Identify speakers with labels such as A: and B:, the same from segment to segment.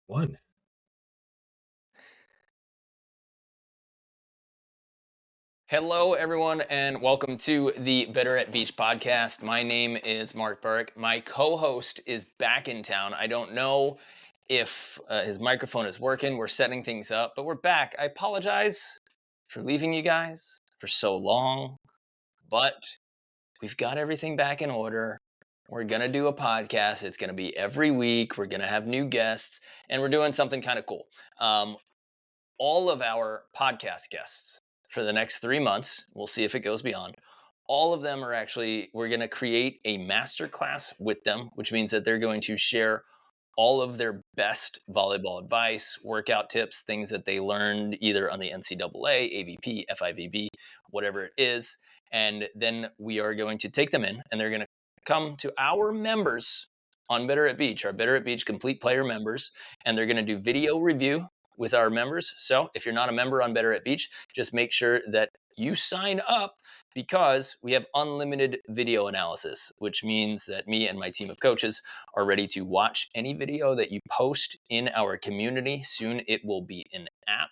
A: One.
B: Hello, everyone, and welcome to the Better at Beach podcast. My name is Mark Burik. My co-host is back in town. I don't know if his microphone is working. We're setting things up, but we're back. I apologize for leaving you guys for so long, but we've got everything back in order. We're going to do a podcast. It's going to be every week. We're going to have new guests, and we're doing something kind of cool. All of our podcast guests for the next 3 months, we'll see if it goes beyond. All of them are actually, we're going to create a masterclass with them, which means that they're going to share all of their best volleyball advice, workout tips, things that they learned either on the NCAA, AVP, FIVB, whatever it is. And then we are going to take them in and they're going to come to our members on Better at Beach, our Better at Beach complete player members, and they're going to do video review with our members. So if you're not a member on Better at Beach, just make sure that you sign up because we have unlimited video analysis, which means that me and my team of coaches are ready to watch any video that you post in our community. Soon it will be an app.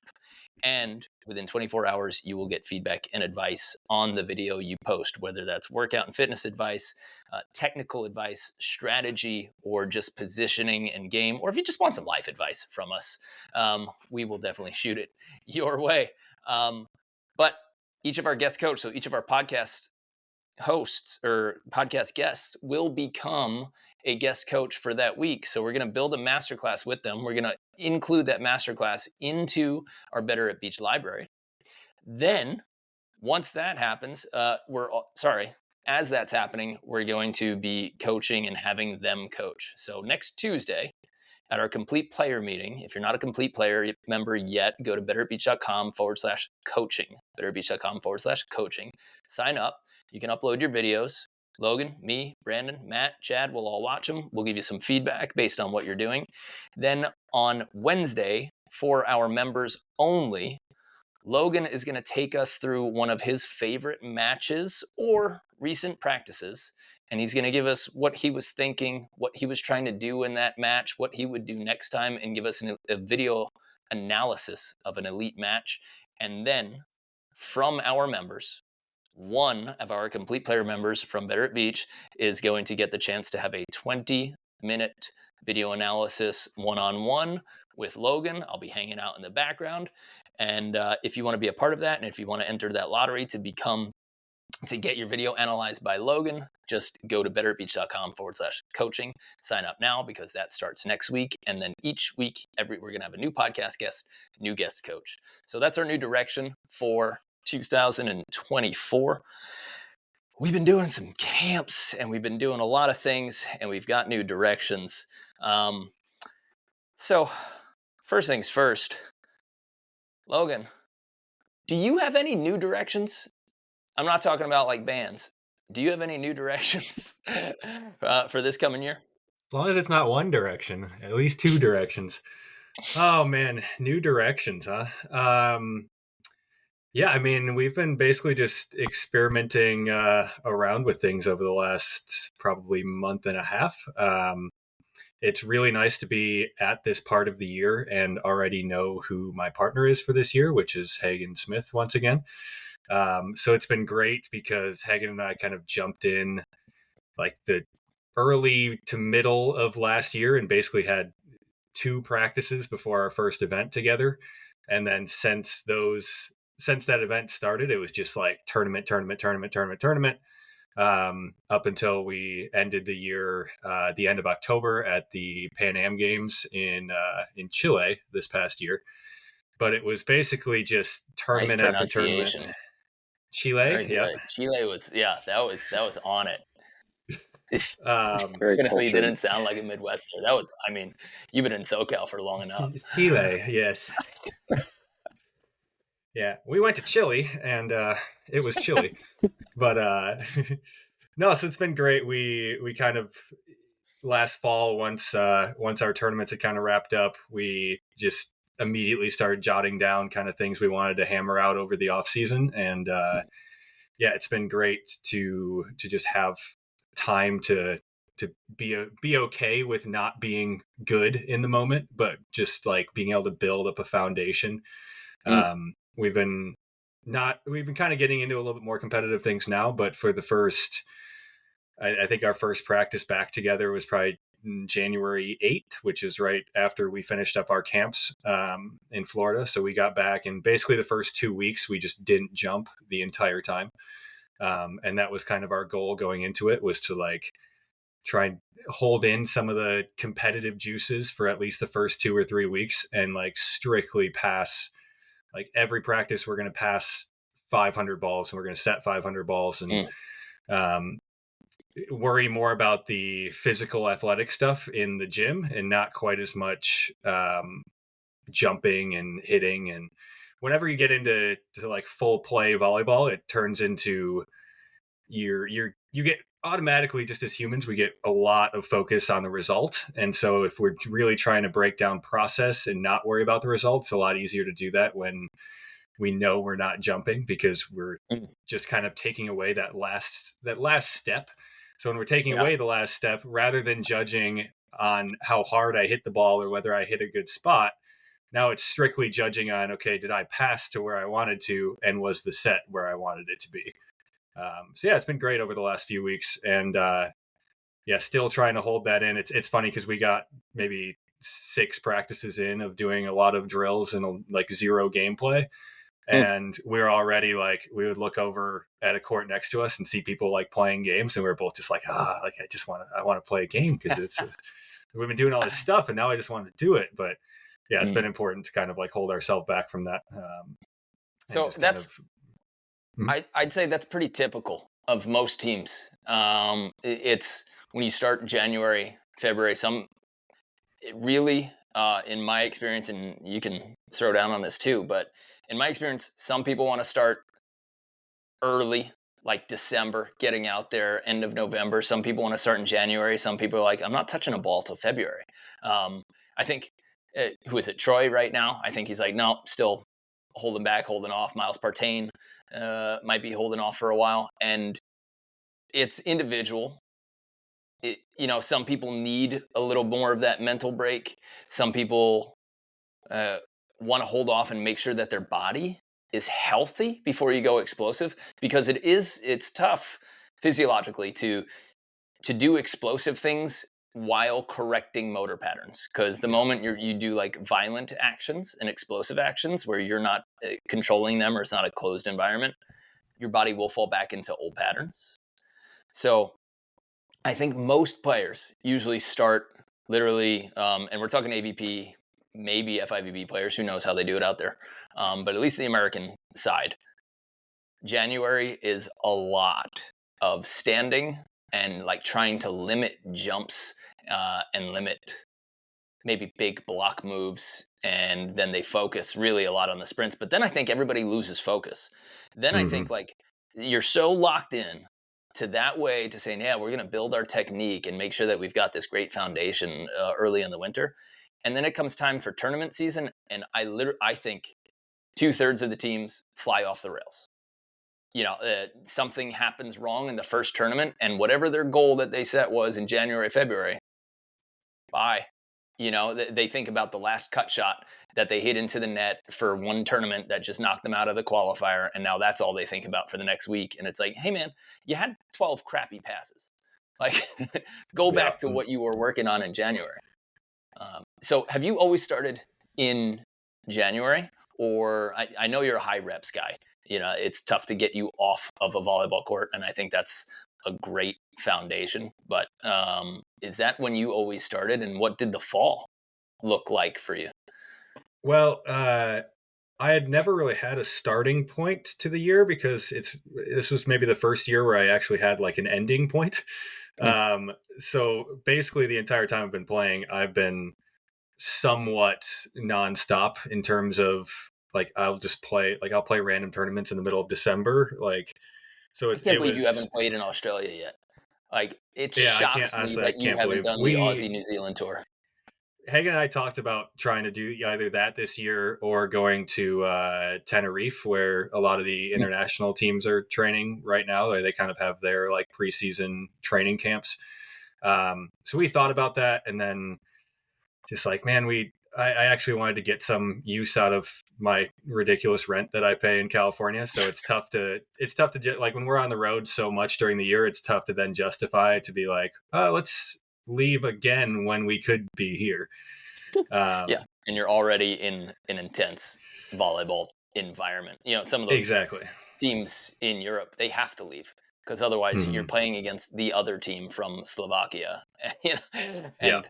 B: And within 24 hours, you will get feedback and advice on the video you post, whether that's workout and fitness advice, technical advice, strategy, or just positioning and game, or if you just want some life advice from us, we will definitely shoot it your way. But each of our guest coaches, so each of our podcast hosts or podcast guests will become a guest coach for that week. So we're going to build a masterclass with them. We're going to include that masterclass into our Better at Beach library. Then once that happens, as that's happening, we're going to be coaching and having them coach. So next Tuesday at our complete player meeting, if you're not a complete player member yet, go to betteratbeach.com/coaching, betteratbeach.com/coaching, sign up. You can upload your videos. Logan, me, Brandon, Matt, Chad, we'll all watch them. We'll give you some feedback based on what you're doing. Then on Wednesday, for our members only, Logan is going to take us through one of his favorite matches or recent practices. And he's going to give us what he was thinking, what he was trying to do in that match, what he would do next time, and give us a video analysis of an elite match. And then from our members, one of our complete player members from Better at Beach is going to get the chance to have a 20-minute video analysis one-on-one with Logan. I'll be hanging out in the background. And if you want to be a part of that, and if you want to enter that lottery to get your video analyzed by Logan, just go to betteratbeach.com/coaching, sign up now because that starts next week. And then each week, we're going to have a new podcast guest, new guest coach. So that's our new direction for 2024. We've been doing some camps and we've been doing a lot of things and we've got new directions. So first things first, Logan, do you have any new directions? I'm not talking about like bands. Do you have any new directions for this coming year?
A: As long as it's not one direction, at least two directions. Oh man, new directions, huh? Yeah, I mean, we've been basically just experimenting around with things over the last probably month and a half. It's really nice to be at this part of the year and already know who my partner is for this year, which is Hagen Smith once again. So it's been great because Hagen and I kind of jumped in like the early to middle of last year and basically had 2 practices before our first event together. And then since that event started, it was just like tournament, up until we ended the year the end of October at the Pan Am Games in Chile this past year. But it was basically just tournament
B: Nice
A: after tournament. Chile,
B: yeah. Chile was, that was on it.
C: Very
B: Definitely
C: cultured.
B: didn't sound like a Midwesterner. That was, I mean, you've been in SoCal for long enough.
A: Chile, yes. Yeah, we went to Chile and it was chilly. But no, so it's been great. We kind of last fall, once our tournaments had kind of wrapped up, we just immediately started jotting down kind of things we wanted to hammer out over the off season. And yeah, it's been great to just have time to be okay with not being good in the moment, but just like being able to build up a foundation. We've been kind of getting into a little bit more competitive things now, but for the first, I think our first practice back together was probably January 8th, which is right after we finished up our camps in Florida. So we got back, and basically the first 2 weeks we just didn't jump the entire time. And that was kind of our goal going into it, was to like try and hold in some of the competitive juices for at least the first 2 or 3 weeks, and like strictly pass, like every practice we're going to pass 500 balls, and we're going to set 500 balls, and worry more about the physical athletic stuff in the gym and not quite as much jumping and hitting. And whenever you get into like full play volleyball, it turns into you get automatically, just as humans, we get a lot of focus on the result. And so if we're really trying to break down process and not worry about the results, it's a lot easier to do that when we know we're not jumping, because we're just kind of taking away that last step. So when we're taking away the last step, rather than judging on how hard I hit the ball or whether I hit a good spot, now it's strictly judging on, okay, did I pass to where I wanted to, and was the set where I wanted it to be? So yeah, it's been great over the last few weeks, and still trying to hold that in. It's funny because we got maybe 6 practices in of doing a lot of drills and like zero gameplay. And we're already like, we would look over at a court next to us and see people like playing games, and we're both just like, I want to play a game, because we've been doing all this stuff and now I just want to do it. But yeah, it's been important to kind of like hold ourselves back from that.
B: So that's, I'd say that's pretty typical of most teams. It's when you start January, February, in my experience, and you can throw down on this too, but in my experience, some people want to start early, like December, getting out there, end of November. Some people want to start in January. Some people are like, I'm not touching a ball till February. I think, who is it, Troy right now? I think he's like, no, still holding back, holding off. Miles Partain might be holding off for a while. And it's individual. Some people need a little more of that mental break. Some people want to hold off and make sure that their body is healthy before you go explosive, because it's tough physiologically to do explosive things while correcting motor patterns. Because the moment you do like violent actions and explosive actions where you're not controlling them, or it's not a closed environment, your body will fall back into old patterns. So I think most players usually start literally, and we're talking AVP, maybe FIVB players, who knows how they do it out there. But at least the American side, January is a lot of standing and like trying to limit jumps and limit maybe big block moves. And then they focus really a lot on the sprints. But then I think everybody loses focus. Then I think like you're so locked in to that way to saying, yeah, we're going to build our technique and make sure that we've got this great foundation early in the winter. And then it comes time for tournament season, and I think 2/3 of the teams fly off the rails. Something happens wrong in the first tournament, and whatever their goal that they set was in January, February, bye. They think about the last cut shot that they hit into the net for one tournament that just knocked them out of the qualifier, and now that's all they think about for the next week. And it's like, hey man, you had 12 crappy passes. Like, go back to what you were working on in January. So have you always started in January? Or I know you're a high reps guy. It's tough to get you off of a volleyball court, and I think that's a great foundation. But is that when you always started, and what did the fall look like for you?
A: Well, I had never really had a starting point to the year, because this was maybe the first year where I actually had like an ending point. So basically the entire time I've been playing, I've been somewhat nonstop in terms of like, I'll play random tournaments in the middle of December. Like, so
B: I can't believe you haven't played in Australia yet. Like, it shocks me that you haven't done the Aussie New Zealand tour.
A: Hagen and I talked about trying to do either that this year or going to Tenerife, where a lot of the international teams are training right now. They kind of have their like preseason training camps. So we thought about that, and then just like, man, I actually wanted to get some use out of my ridiculous rent that I pay in California. So it's tough to like when we're on the road so much during the year, it's tough to then justify to be like, oh, let's leave again when we could be here.
B: Yeah, and you're already in an intense volleyball environment. Some of those
A: Exactly.
B: teams in Europe, they have to leave because otherwise you're
A: Mhm.
B: playing against the other team from Slovakia,
A: Yeah.
B: and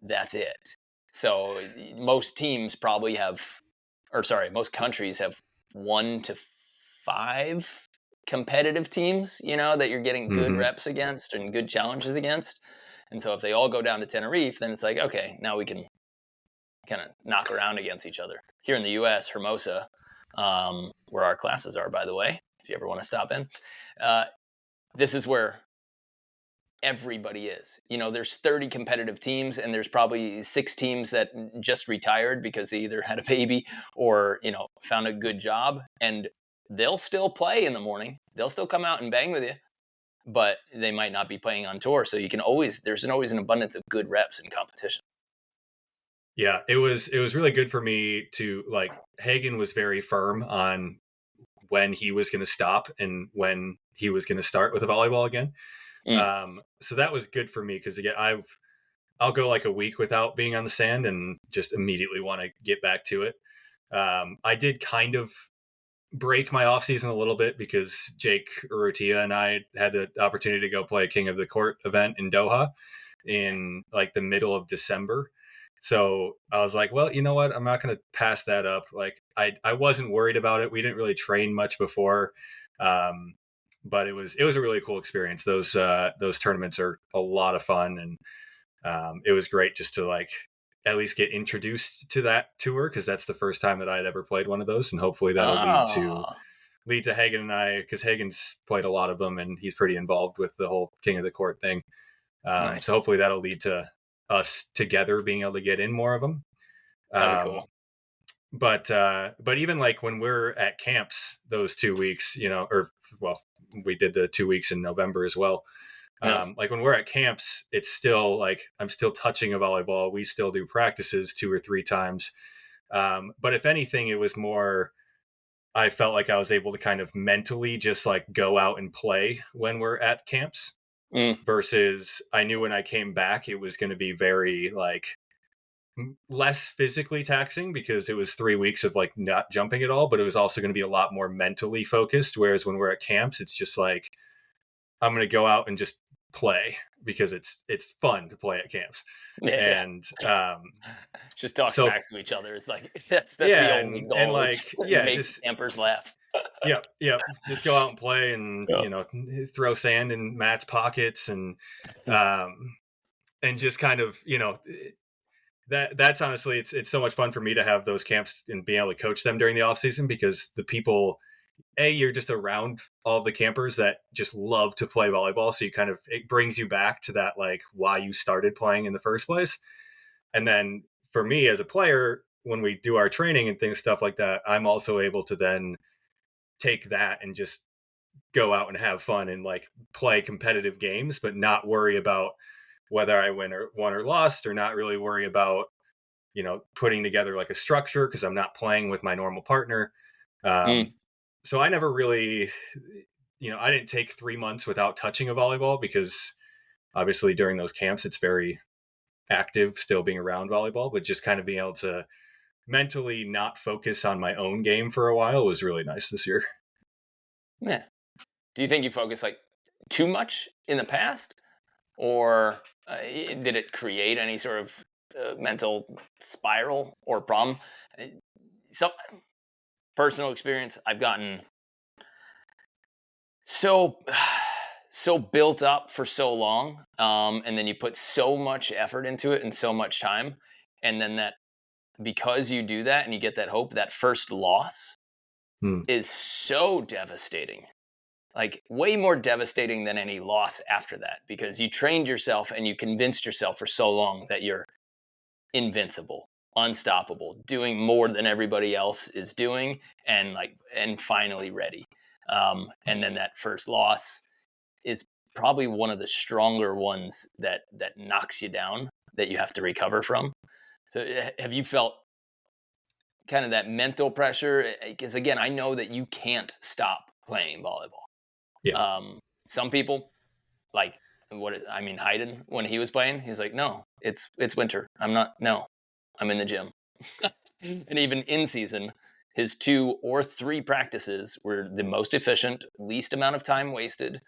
B: that's it. So most teams probably have, or sorry, most countries have 1 to 5 competitive teams, that you're getting good
A: Hmm.
B: reps against and good challenges against. And so if they all go down to Tenerife, then it's like, okay, now we can kind of knock around against each other. Here in the U.S., Hermosa, where our classes are, by the way, if you ever want to stop in, this is where everybody is. There's 30 competitive teams, and there's probably 6 teams that just retired because they either had a baby or, found a good job, and they'll still play in the morning. They'll still come out and bang with you, but they might not be playing on tour. So there's always an abundance of good reps in competition.
A: Yeah, it was really good for me to like Hagen was very firm on when he was going to stop and when he was going to start with a volleyball again.
B: Mm.
A: So that was good for me because again, I'll go like a week without being on the sand and just immediately want to get back to it. I did kind of break my off season a little bit because Jake Urrutia and I had the opportunity to go play a King of the Court event in Doha in like the middle of December. So I was like, well, you know what? I'm not going to pass that up. Like I wasn't worried about it. We didn't really train much before. But it was a really cool experience. Those tournaments are a lot of fun, and it was great just to like at least get introduced to that tour because that's the first time that I had ever played one of those, and hopefully that'll
B: Ah,
A: lead to Hagen and I because Hagen's played a lot of them and he's pretty involved with the whole King of the Court thing. So
B: nice.
A: hopefully that'll lead to us together being able to get in more of them.
B: That'd be
A: Um,
B: cool.
A: but even like when we're at camps those 2 weeks, or well, we did the 2 weeks in November as well.
B: Yeah.
A: Like when we're at camps, it's still like I'm still touching a volleyball. We still do practices 2 or 3 times. But if anything, it was more. I felt like I was able to kind of mentally just like go out and play when we're at camps
B: Mm.
A: versus I knew when I came back it was going to be very like less physically taxing because it was 3 weeks of like not jumping at all, but it was also going to be a lot more mentally focused. Whereas when we're at camps, it's just like I'm going to go out and just play because it's fun to play at camps.
B: Yeah.
A: And
B: Just talk
A: so
B: smack to each other. It's like that's the
A: yeah,
B: only
A: and
B: goal is
A: like
B: to
A: yeah,
B: make
A: just
B: campers laugh.
A: yep, just go out and play and
B: Yeah.
A: throw sand in Matt's pockets um and just kind of that's honestly it's so much fun for me to have those camps and being able to coach them during the off season because the people you're just around all of the campers that just love to play volleyball, so you kind of it brings you back to that like why you started playing in the first place. And then for me as a player, when we do our training and things stuff like that, I'm also able to then take that and just go out and have fun and like play competitive games but not worry about whether I won or lost, or not really worry about putting together like a structure because I'm not playing with my normal partner.
B: Mm.
A: So I never really, I didn't take 3 months without touching a volleyball because obviously during those camps it's very active still being around volleyball, but just kind of being able to mentally not focus on my own game for a while was really nice this year.
B: Yeah. Do you think you focus like too much in the past, or did it create any sort of mental spiral or problem? Uh, So, personal experience, I've gotten so so built up for so long, and then you put so much effort into it and so much time, and then that because you do that and you get that hope, that first loss
A: Hmm.
B: is so devastating, like way more devastating than any loss after that, because you trained yourself and you convinced yourself for so long that you're invincible, unstoppable, doing more than everybody else is doing, and finally ready. And then that first loss is probably one of the stronger ones that knocks you down, that you have to recover from. So have you felt kind of that mental pressure? Because again, I know that you can't stop playing volleyball.
A: Yeah.
B: Some people, like Hayden, when he was playing, he's like, no, it's winter. I'm in the gym. And even in season, his 2 or 3 practices were the most efficient, least amount of time wasted,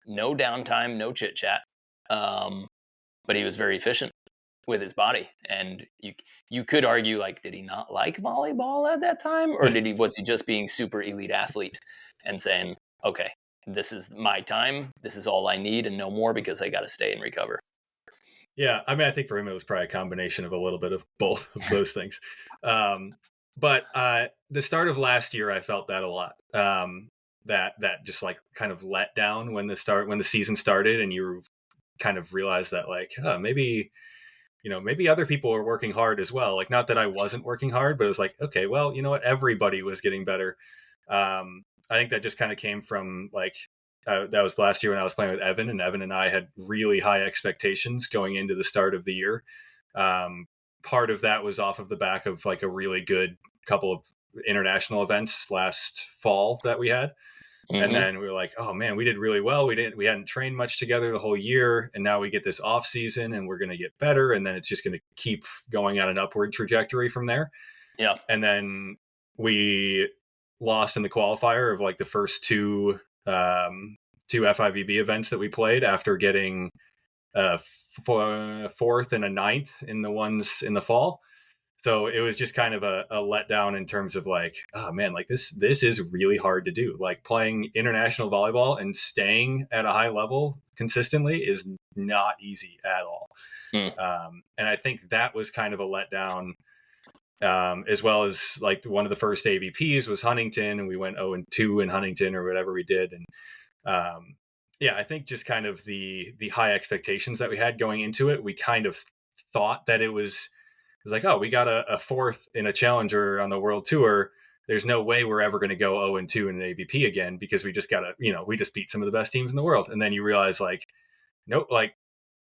B: no downtime, no chit chat. But he was very efficient with his body. And you could argue, like, did he not like volleyball at that time? Or was he just being super elite athlete and saying, okay, this is my time. This is all I need and no more, because I got to stay and recover.
A: Yeah, I mean, I think for him it was probably a combination of a little bit of both of those things. But the start of last year, I felt that a lot. That just like kind of let down when the season started, and you kind of realized that like, maybe other people were working hard as well. Like, not that I wasn't working hard, but it was like, okay, well, you know what, everybody was getting better. I think that just kind of came from like. That was last year when I was playing with Evan, and Evan and I had really high expectations going into the start of the year. Part of that was off of the back of like a really good couple of international events last fall that we had. Mm-hmm. And then we were like, oh man, we did really well. We hadn't trained much together the whole year. And now we get this off season and we're going to get better. And then it's just going to keep going on an upward trajectory from there.
B: Yeah.
A: And then we lost in the qualifier of like the first two FIVB events that we played, after getting fourth and a ninth in the ones in the fall. So it was just kind of a letdown in terms of like, oh man, like this is really hard to do. Like, playing international volleyball and staying at a high level consistently is not easy at all. And I think that was kind of a letdown, as well as like one of the first AVPs was Huntington, and we went 0-2 in Huntington or whatever we did. And I think just kind of the high expectations that we had going into it, we kind of thought that it was like, oh, we got a fourth in a challenger on the World Tour. There's no way we're ever going to go 0-2 in an AVP again, because we just we just beat some of the best teams in the world. And then you realize like, nope, like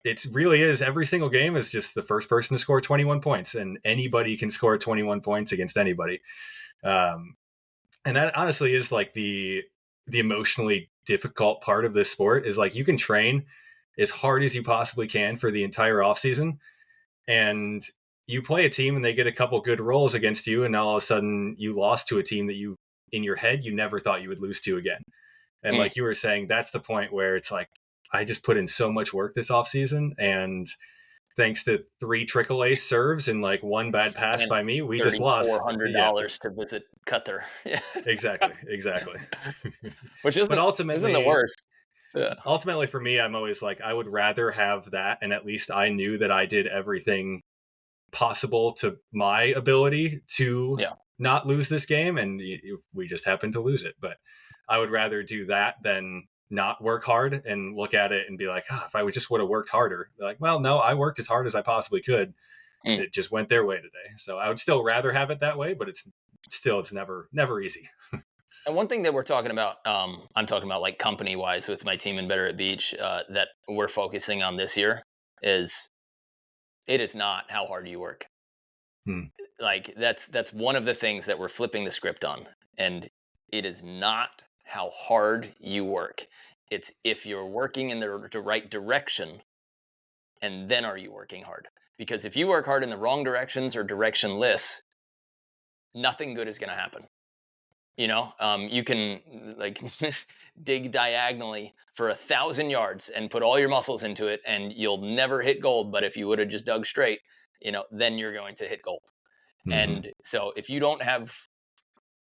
A: it really is, every single game is just the first person to score 21 points, and anybody can score 21 points against anybody. And that honestly is like the emotionally difficult part of this sport, is like, you can train as hard as you possibly can for the entire off season, and you play a team and they get a couple good rolls against you, and all of a sudden you lost to a team that you, in your head, you never thought you would lose to again. And like you were saying, that's the point where it's like, I just put in so much work this off season, and thanks to 3 triple ace serves and like 1 bad pass by me, we just lost
B: $400 to visit Qatar. Yeah,
A: exactly.
B: Which isn't the worst. Yeah.
A: Ultimately for me, I'm always like, I would rather have that, and at least I knew that I did everything possible to my ability to not lose this game, and we just happened to lose it. But I would rather do that than not work hard and look at it and be like, if I just would have worked harder. Like, well, no, I worked as hard as I possibly could. It just went their way today. So I would still rather have it that way, but it's never easy.
B: And one thing that we're talking about, I'm talking about like company wise with my team in Better at Beach, that we're focusing on this year, is it is not how hard you work. Like that's one of the things that we're flipping the script on. And it is not how hard you work. It's if you're working in the right direction, and then are you working hard? Because if you work hard in the wrong directions or directionless, nothing good is going to happen. You can like dig diagonally for 1,000 yards and put all your muscles into it, and you'll never hit gold. But if you would have just dug straight, then you're going to hit gold. And so if you don't have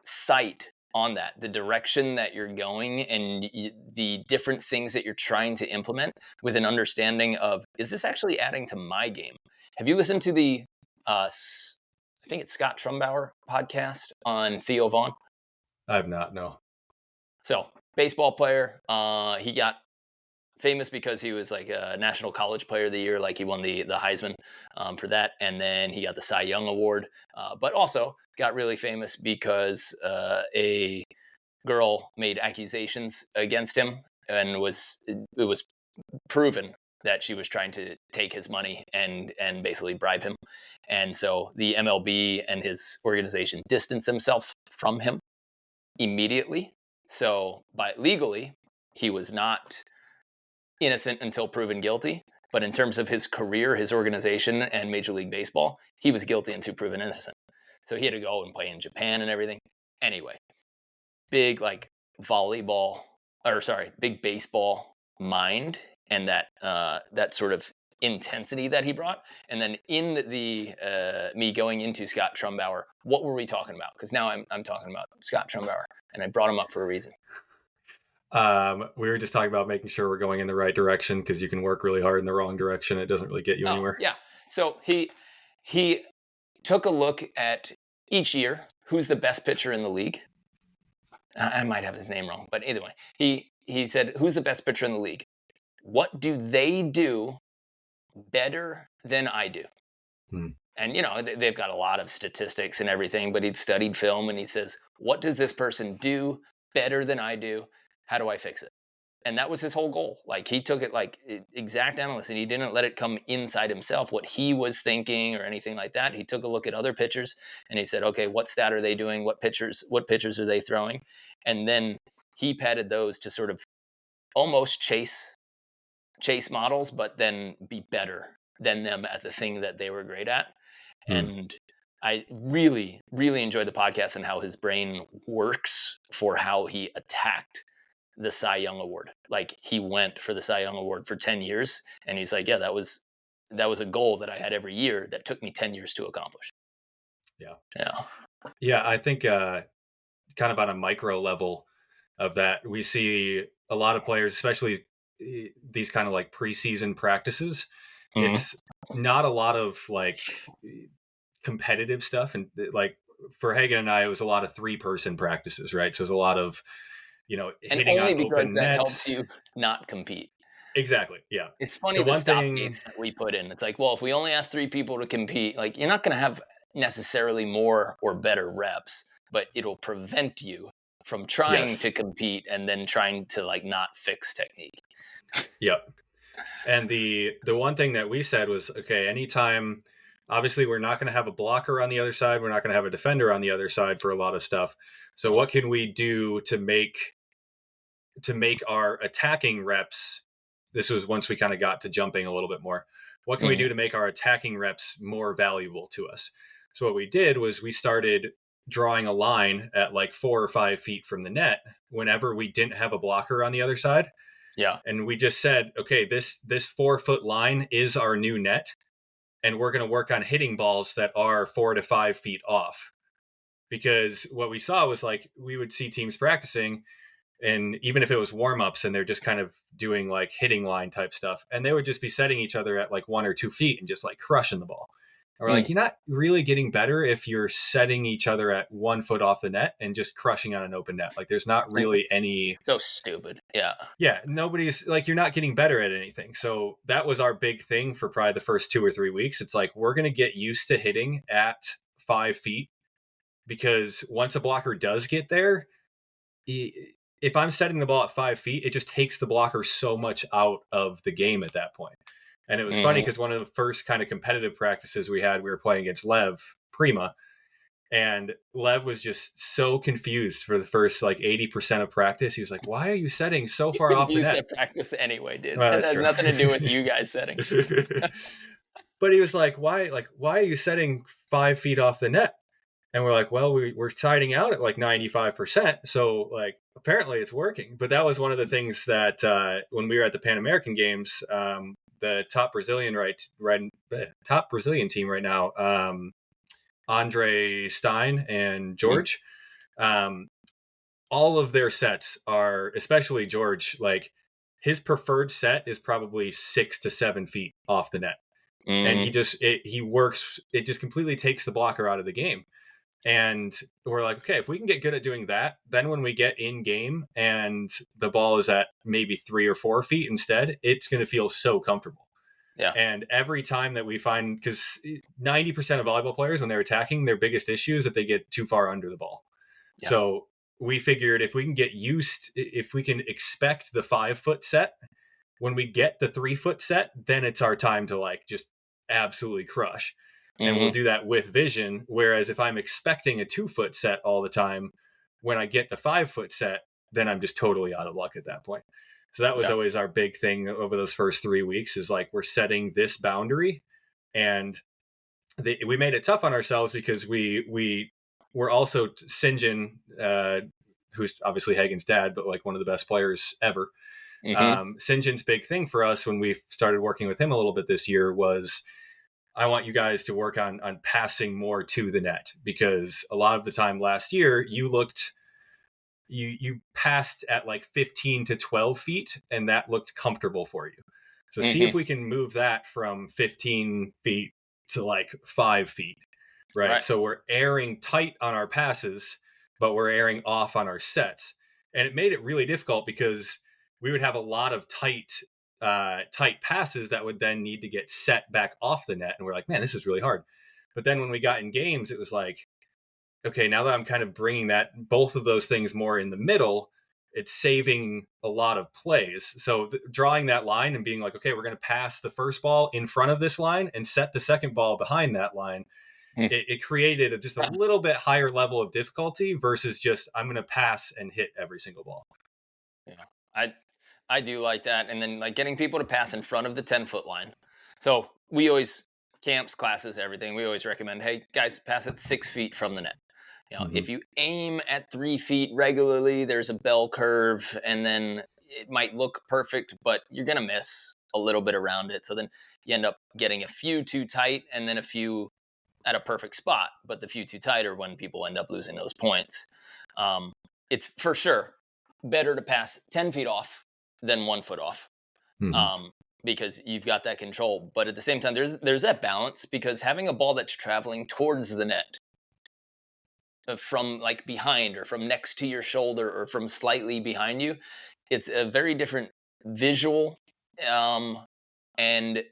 B: sight on that, the direction that you're going, and the different things that you're trying to implement with an understanding of, is this actually adding to my game? Have you listened to the, I think it's Scott Trumbauer podcast on Theo Vaughn?
A: I have not, no.
B: So, baseball player, he got famous because he was like a National College Player of the Year, like he won the Heisman for that, and then he got the Cy Young Award, but also got really famous because a girl made accusations against him, and it was proven that she was trying to take his money and basically bribe him. And so the MLB and his organization distanced themselves from him immediately. So, but legally, he was not innocent until proven guilty. But in terms of his career, his organization, and Major League Baseball, he was guilty until proven innocent. So he had to go and play in Japan and everything. Anyway, big like big baseball mind, and that sort of intensity that he brought. And then in the me going into Scott Trumbauer, what were we talking about? Because now I'm talking about Scott Trumbauer, and I brought him up for a reason.
A: We were just talking about making sure we're going in the right direction, because you can work really hard in the wrong direction. It doesn't really get you anywhere.
B: Yeah. So he took a look at each year who's the best pitcher in the league. I might have his name wrong, but either way, he said, who's the best pitcher in the league? What do they do better than I do? And, you know, they've got a lot of statistics and everything, but he'd studied film, and he says, what does this person do better than I do? How do I fix it? And that was his whole goal. Like, he took it like exact analysis, and he didn't let it come inside himself, what he was thinking or anything like that. He took a look at other pitchers, and he said, okay, what stat are they doing? What pitchers are they throwing? And then he padded those to sort of almost chase models, but then be better than them at the thing that they were great at. And I really, really enjoyed the podcast and how his brain works for how he attacked the Cy Young Award. Like, he went for the Cy Young Award for 10 years, and he's like, yeah, that was a goal that I had every year that took me 10 years to accomplish.
A: Yeah, I think kind of on a micro level of that, we see a lot of players, especially these kind of like preseason practices. It's not a lot of like competitive stuff, and like for Hagen and I, it was a lot of 3-person practices, right? So it was a lot of, you know,
B: and
A: hitting
B: only
A: on
B: because
A: open
B: that
A: nets.
B: helps you not compete.
A: Exactly. Yeah.
B: It's funny, the stop gates that we put in. It's like, well, if we only ask 3 people to compete, like, you're not going to have necessarily more or better reps, but it'll prevent you from trying to compete and then trying to like not fix technique.
A: Yep. And the one thing that we said was, okay, anytime, obviously we're not going to have a blocker on the other side, we're not going to have a defender on the other side for a lot of stuff. So what can we do to make our attacking reps? This was once we kind of got to jumping a little bit more. What can we do to make our attacking reps more valuable to us? So what we did was we started drawing a line at like 4 or 5 feet from the net whenever we didn't have a blocker on the other side.
B: Yeah.
A: And we just said, okay, this 4-foot line is our new net, and we're going to work on hitting balls that are 4 to 5 feet off. Because what we saw was, like, we would see teams practicing, and even if it was warm-ups and they're just kind of doing like hitting line type stuff, and they would just be setting each other at like 1 or 2 feet and just like crushing the ball. And we're like, you're not really getting better if you're setting each other at 1 foot off the net and just crushing on an open net. Like, there's not really any...
B: So stupid. Yeah.
A: Yeah. Nobody's like, you're not getting better at anything. So that was our big thing for probably the first 2 or 3 weeks. It's like, we're going to get used to hitting at 5 feet, because once a blocker does get there, if I'm setting the ball at 5 feet, it just takes the blocker so much out of the game at that point. And it was funny because one of the first kind of competitive practices we were playing against Lev Prima, and Lev was just so confused for the first like 80% of practice. He was like, why are you setting so far off the net?
B: At practice anyway, dude.
A: Well,
B: that has nothing to do with you guys setting.
A: But he was like, why are you setting 5 feet off the net? And we're like, well, we're siding out at like 95%. So like, apparently it's working. But that was one of the things that when we were at the Pan American Games, the top Brazilian team right now, Andre Stein and George, all of their sets are, especially George, like, his preferred set is probably 6 to 7 feet off the net. And he works, it just completely takes the blocker out of the game. And we're like, okay, if we can get good at doing that, then when we get in game and the ball is at maybe 3 or 4 feet instead, it's going to feel so comfortable.
B: Yeah.
A: And every time that we find, because 90% of volleyball players, when they're attacking, their biggest issue is that they get too far under the ball. Yeah. So we figured if we can expect the 5 foot set, when we get the 3-foot set, then it's our time to like just absolutely crush. And we'll
B: Mm-hmm.
A: do that with vision. Whereas if I'm expecting a 2-foot set all the time, when I get the 5-foot set, then I'm just totally out of luck at that point. So that was
B: Yeah.
A: always our big thing over those first 3 weeks, is like, we're setting this boundary. And we made it tough on ourselves because we were also Sinjin, who's obviously Hagen's dad, but like one of the best players ever.
B: Mm-hmm.
A: Sinjin's big thing for us when we started working with him a little bit this year was, I want you guys to work on passing more to the net, because a lot of the time last year you passed at like 15 to 12 feet, and that looked comfortable for you. So see if
B: Mm-hmm.
A: we can move that from 15 feet to like 5 feet, right?
B: Right.
A: So we're airing tight on our passes, but we're airing off on our sets. And it made it really difficult because we would have a lot of tight passes that would then need to get set back off the net. And we're like, man, this is really hard. But then when we got in games, it was like, okay, now that I'm kind of bringing both of those things more in the middle, it's saving a lot of plays. So drawing that line and being like, okay, we're going to pass the first ball in front of this line and set the second ball behind that line.
B: Mm.
A: It created just a little bit higher level of difficulty versus just, I'm going to pass and hit every single ball.
B: Yeah. I do like that. And then like getting people to pass in front of the 10-foot line. So we always, camps, classes, everything, we always recommend, hey guys, pass it 6 feet from the net.
A: Mm-hmm.
B: If you aim at 3 feet regularly, there's a bell curve, and then it might look perfect, but you're going to miss a little bit around it. So then you end up getting a few too tight and then a few at a perfect spot. But the few too tight are when people end up losing those points. It's for sure better to pass 10 feet off than 1 foot off.
A: Mm-hmm.
B: Because you've got that control. But at the same time, there's that balance, because having a ball that's traveling towards the net, from like behind or from next to your shoulder or from slightly behind you, it's a very different visual, and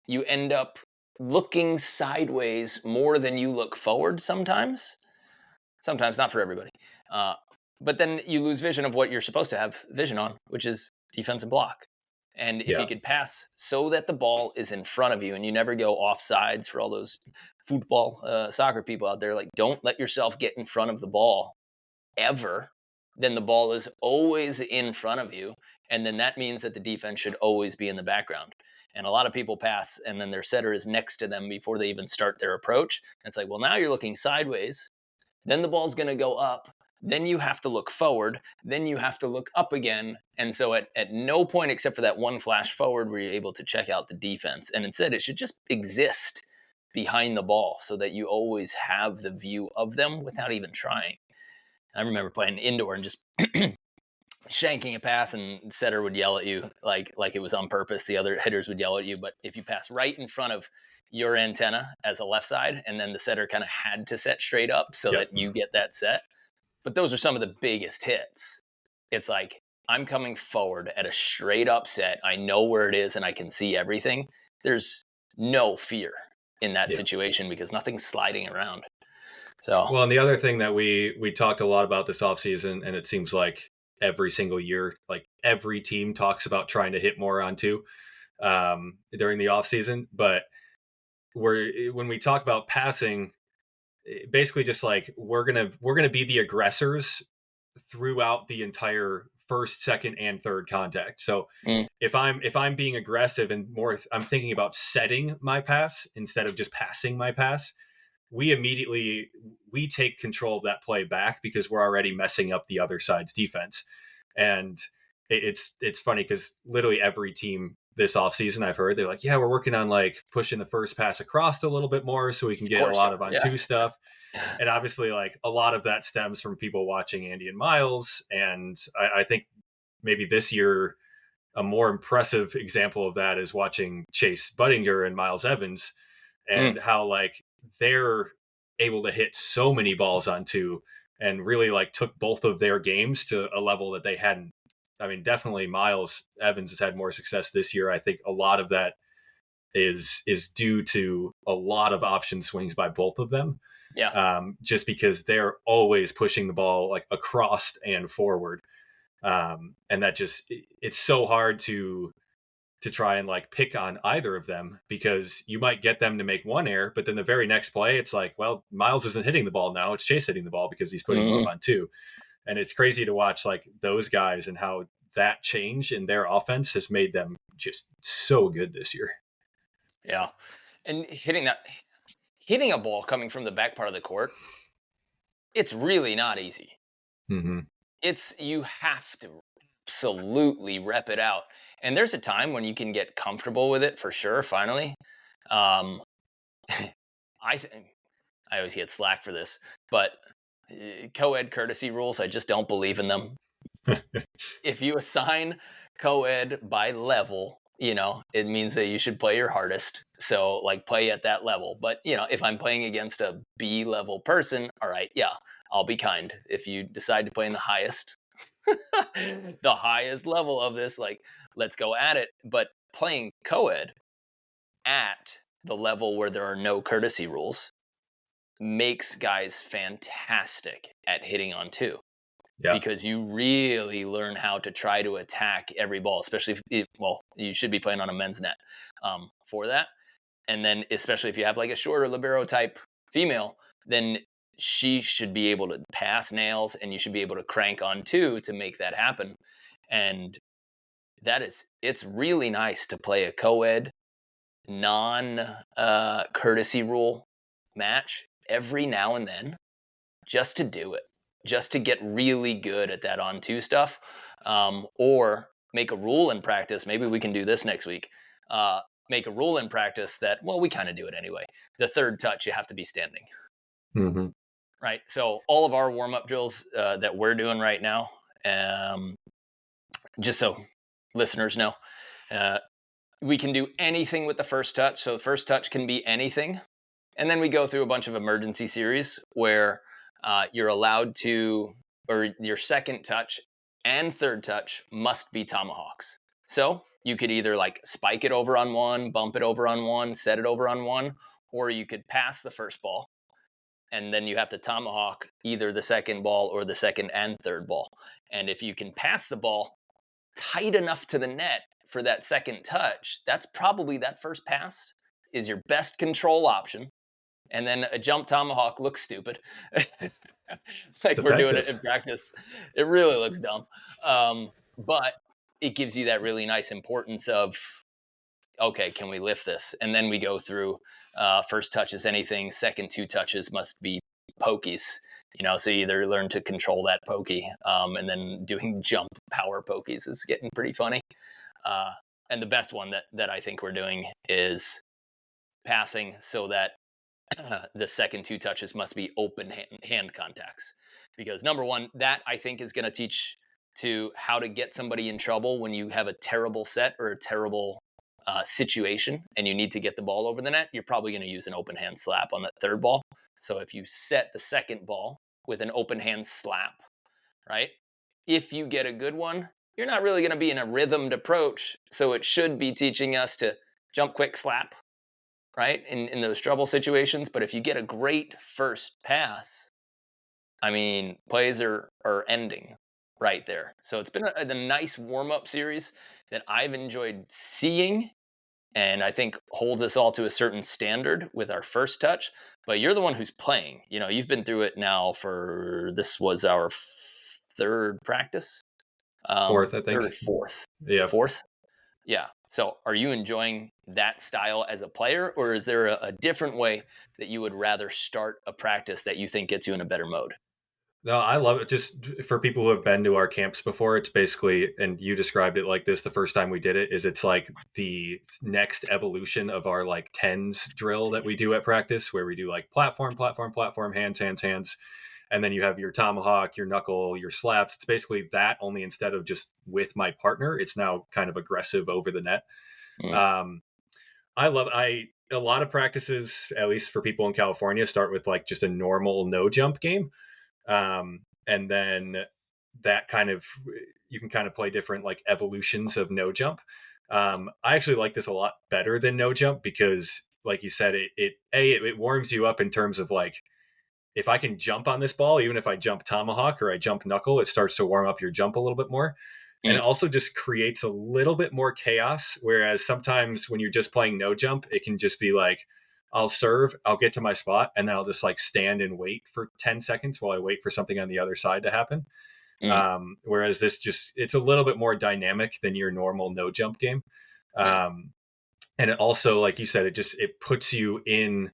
B: you end up looking sideways more than you look forward sometimes. Sometimes, not for everybody. uh, but then you lose vision of what you're supposed to have vision on, which is defense and block. And if you
A: Yeah.
B: could pass so that the ball is in front of you and you never go off sides, for all those football, soccer people out there, like, don't let yourself get in front of the ball ever. Then the ball is always in front of you. And then that means that the defense should always be in the background. And a lot of people pass and then their setter is next to them before they even start their approach. And it's like, well, now you're looking sideways. Then the ball's going to go up. Then you have to look forward. Then you have to look up again. And so at no point except for that one flash forward were you able to check out the defense. And instead, it should just exist behind the ball so that you always have the view of them without even trying. I remember playing indoor and just shanking a pass, and setter would yell at you like it was on purpose. The other hitters would yell at you. But if you pass right in front of your antenna as a left side, and then the setter kind of had to set straight up so
A: Yep.
B: that you get that set. But those are some of the biggest hits. It's like, I'm coming forward at a straight up set. I know where it is and I can see everything. There's no fear in that situation because nothing's sliding around. So,
A: Well, and the other thing that we talked a lot about this offseason, and it seems like every single year, like every team talks about trying to hit more on two during the offseason. But when we talk about passing, basically just like we're gonna be the aggressors throughout the entire first, second, and third contact. So if I'm being aggressive and more, I'm thinking about setting my pass instead of just passing my pass, we take control of that play back because we're already messing up the other side's defense. And it's funny because literally every team this offseason I've heard, they're like, yeah, we're working on like pushing the first pass across a little bit more so we can get a lot of on two stuff. And obviously, like, a lot of that stems from people watching Andy and Miles. And I think maybe this year, a more impressive example of that is watching Chase Budinger and Miles Evans, and how like they're able to hit so many balls on two and really like took both of their games to a level that they hadn't. I mean, definitely Miles Evans has had more success this year. I think a lot of that is due to a lot of option swings by both of them.
B: Yeah.
A: Just because they're always pushing the ball like across and forward. And that just, it's so hard to try and like pick on either of them, because you might get them to make one error, but then the very next play, it's like, well, Miles isn't hitting the ball now. It's Chase hitting the ball because he's putting him up on two. And it's crazy to watch like those guys and how that change in their offense has made them just so good this year.
B: Yeah. And hitting a ball coming from the back part of the court, it's really not easy.
A: Mm-hmm.
B: You have to absolutely rep it out. And there's a time when you can get comfortable with it for sure, finally. Um, I think I always get slack for this, but co-ed courtesy rules, I just don't believe in them. If you assign co-ed by level, it means that you should play your hardest. So like play at that level. But if I'm playing against a B level person, all right, yeah, I'll be kind. If you decide to play in the highest, the highest level of this, like, let's go at it. But playing co-ed at the level where there are no courtesy rules makes guys fantastic at hitting on two.
A: Yeah.
B: Because you really learn how to try to attack every ball, especially you should be playing on a men's net for that. And then especially if you have like a shorter libero type female, then she should be able to pass nails and you should be able to crank on two to make that happen. And it's really nice to play a co-ed non-courtesy rule match every now and then, just to do it, just to get really good at that on two stuff, or make a rule in practice. Maybe we can do this next week. Make a rule in practice that, well, we kind of do it anyway. The third touch, you have to be standing.
A: Mm-hmm.
B: Right. So all of our warm-up drills that we're doing right now, just so listeners know, we can do anything with the first touch. So the first touch can be anything. And then we go through a bunch of emergency series where you're allowed to, or your second touch and third touch must be tomahawks. So you could either like spike it over on one, bump it over on one, set it over on one, or you could pass the first ball. And then you have to tomahawk either the second ball or the second and third ball. And if you can pass the ball tight enough to the net for that second touch, that's probably that first pass is your best control option. And then a jump tomahawk looks stupid. Like we're doing it in practice. It really looks dumb. But it gives you that really nice importance of, okay, can we lift this? And then we go through first touch is anything, second two touches must be pokies. So you either learn to control that pokey, and then doing jump power pokies is getting pretty funny. And the best one that I think we're doing is passing so that the second two touches must be open hand contacts, because number one, that I think is going to teach to how to get somebody in trouble when you have a terrible set or a terrible situation and you need to get the ball over the net. You're probably going to use an open hand slap on that third ball. So if you set the second ball with an open hand slap, right? If you get a good one, you're not really going to be in a rhythmed approach. So it should be teaching us to jump quick slap, right? In those trouble situations. But if you get a great first pass, I mean, plays are ending right there. So it's been a nice warm-up series that I've enjoyed seeing, and I think holds us all to a certain standard with our first touch. But you're the one who's playing. You've been through it now this was our third practice.
A: Fourth, I think.
B: Third, fourth.
A: Yeah.
B: Fourth? Yeah. So are you enjoying that style as a player, or is there a different way that you would rather start a practice that you think gets you in a better mode?
A: No, I love it. Just for people who have been to our camps before, it's basically, and you described it like this the first time we did it, is it's like the next evolution of our like tens drill that we do at practice, where we do like platform, hands, hands, hands. And then you have your tomahawk, your knuckle, your slaps. It's basically that, only instead of just with my partner, it's now kind of aggressive over the net. I love a lot of practices, at least for people in California, start with like just a normal no jump game. And then that you can kind of play different like evolutions of no jump. I actually like this a lot better than no jump because, like you said, it warms you up in terms of like if I can jump on this ball, even if I jump tomahawk or I jump knuckle, it starts to warm up your jump a little bit more. And it also just creates a little bit more chaos. Whereas sometimes when you're just playing no jump, it can just be like, I'll serve, I'll get to my spot, and then I'll just like stand and wait for 10 seconds while I wait for something on the other side to happen. Whereas this it's a little bit more dynamic than your normal no jump game. And it also, like you said, it puts you in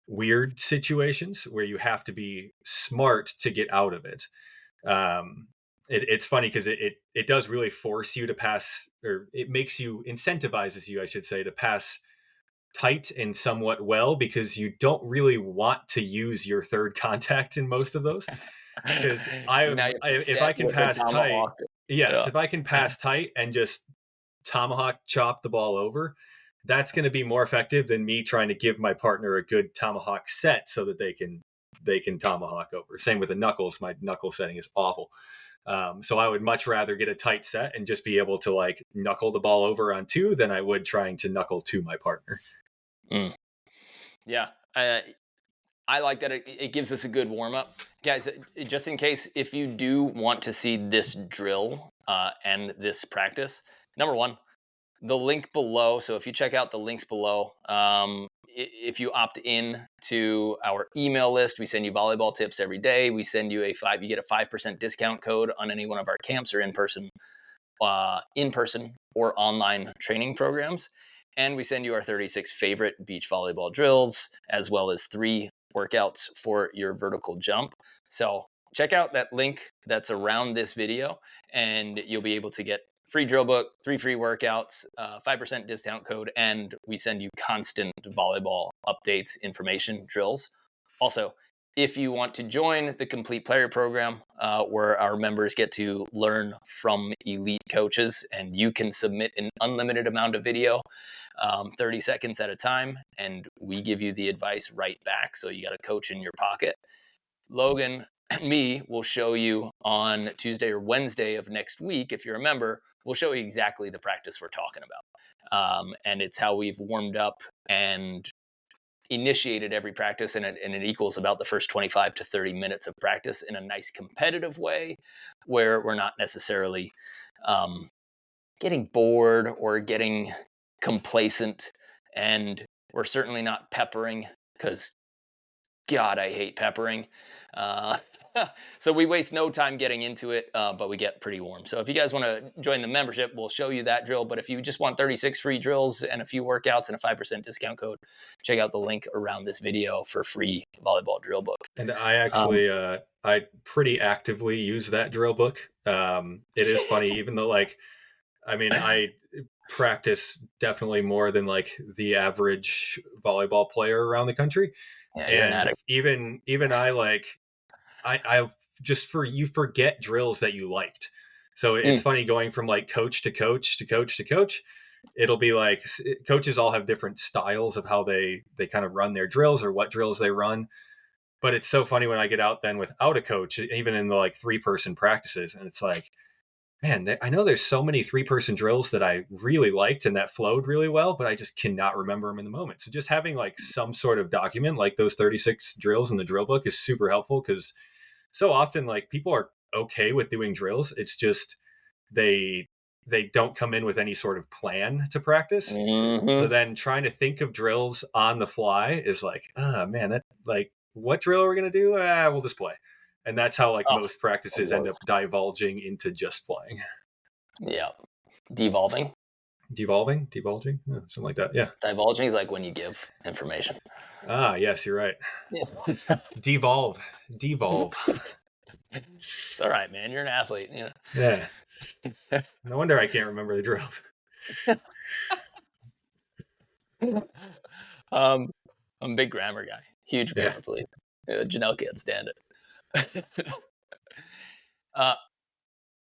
A: weird situations where you have to be smart to get out of it. It's funny because it does really force you to pass, or it incentivizes you, I should say, to pass tight and somewhat well, because you don't really want to use your third contact in most of those. Because if I can pass tight, if I can pass tight and just tomahawk chop the ball over, that's going to be more effective than me trying to give my partner a good tomahawk set so that they can tomahawk over. Same with the knuckles. My knuckle setting is awful. So I would much rather get a tight set and just be able to like knuckle the ball over on two than I would trying to knuckle to my partner.
B: Yeah. I like that it gives us a good warm up. Guys, just in case, if you do want to see this drill and this practice, number one, the link below. So if you check out the links below, if you opt in to our email list, we send you volleyball tips every day. We send you you get a 5% discount code on any one of our camps or in-person or online training programs. And we send you our 36 favorite beach volleyball drills, as well as 3 workouts for your vertical jump. So check out that link that's around this video, and you'll be able to get free drill book, 3 free workouts, 5% discount code, and we send you constant volleyball updates, information, drills. Also, if you want to join the Complete Player Program, where our members get to learn from elite coaches, and you can submit an unlimited amount of video, 30 seconds at a time, and we give you the advice right back. So you got a coach in your pocket. Logan and me will show you on Tuesday or Wednesday of next week, if you're a member, we'll show you exactly the practice we're talking about. And it's how we've warmed up and initiated every practice, and it equals about the first 25 to 30 minutes of practice in a nice competitive way, where we're not necessarily getting bored or getting complacent, and we're certainly not peppering, because God, I hate peppering. So we waste no time getting into it, but we get pretty warm. So if you guys want to join the membership, we'll show you that drill. But if you just want 36 free drills and a few workouts and a 5% discount code, check out the link around this video for free volleyball drill book.
A: And I actually, I pretty actively use that drill book. It is funny, even though I practice definitely more than like the average volleyball player around the country.
B: Yeah, you're an addict.
A: Even I just you forget drills that you liked. So it's funny going from like coach to coach to coach to coach. It'll be like coaches all have different styles of how they kind of run their drills or what drills they run. But it's so funny when I get out then without a coach, even in the like 3-person practices, and it's like, man, I know there's so many 3-person drills that I really liked and that flowed really well, but I just cannot remember them in the moment. So just having like some sort of document like those 36 drills in the drill book is super helpful, because so often like people are okay with doing drills. It's just they don't come in with any sort of plan to practice. So then trying to think of drills on the fly is like, man, that like, what drill are we going to do? We'll just play. And that's how like most practices end up divulging into just playing.
B: Yeah. Devolving,
A: something like that. Yeah.
B: Divulging is like when you give information.
A: Yes, you're right.
B: Yes.
A: Devolve.
B: It's all right, man. You're an athlete. You know.
A: Yeah. No wonder I can't remember the drills.
B: I'm a big grammar guy. Huge grammar, please. Janelle can't stand it.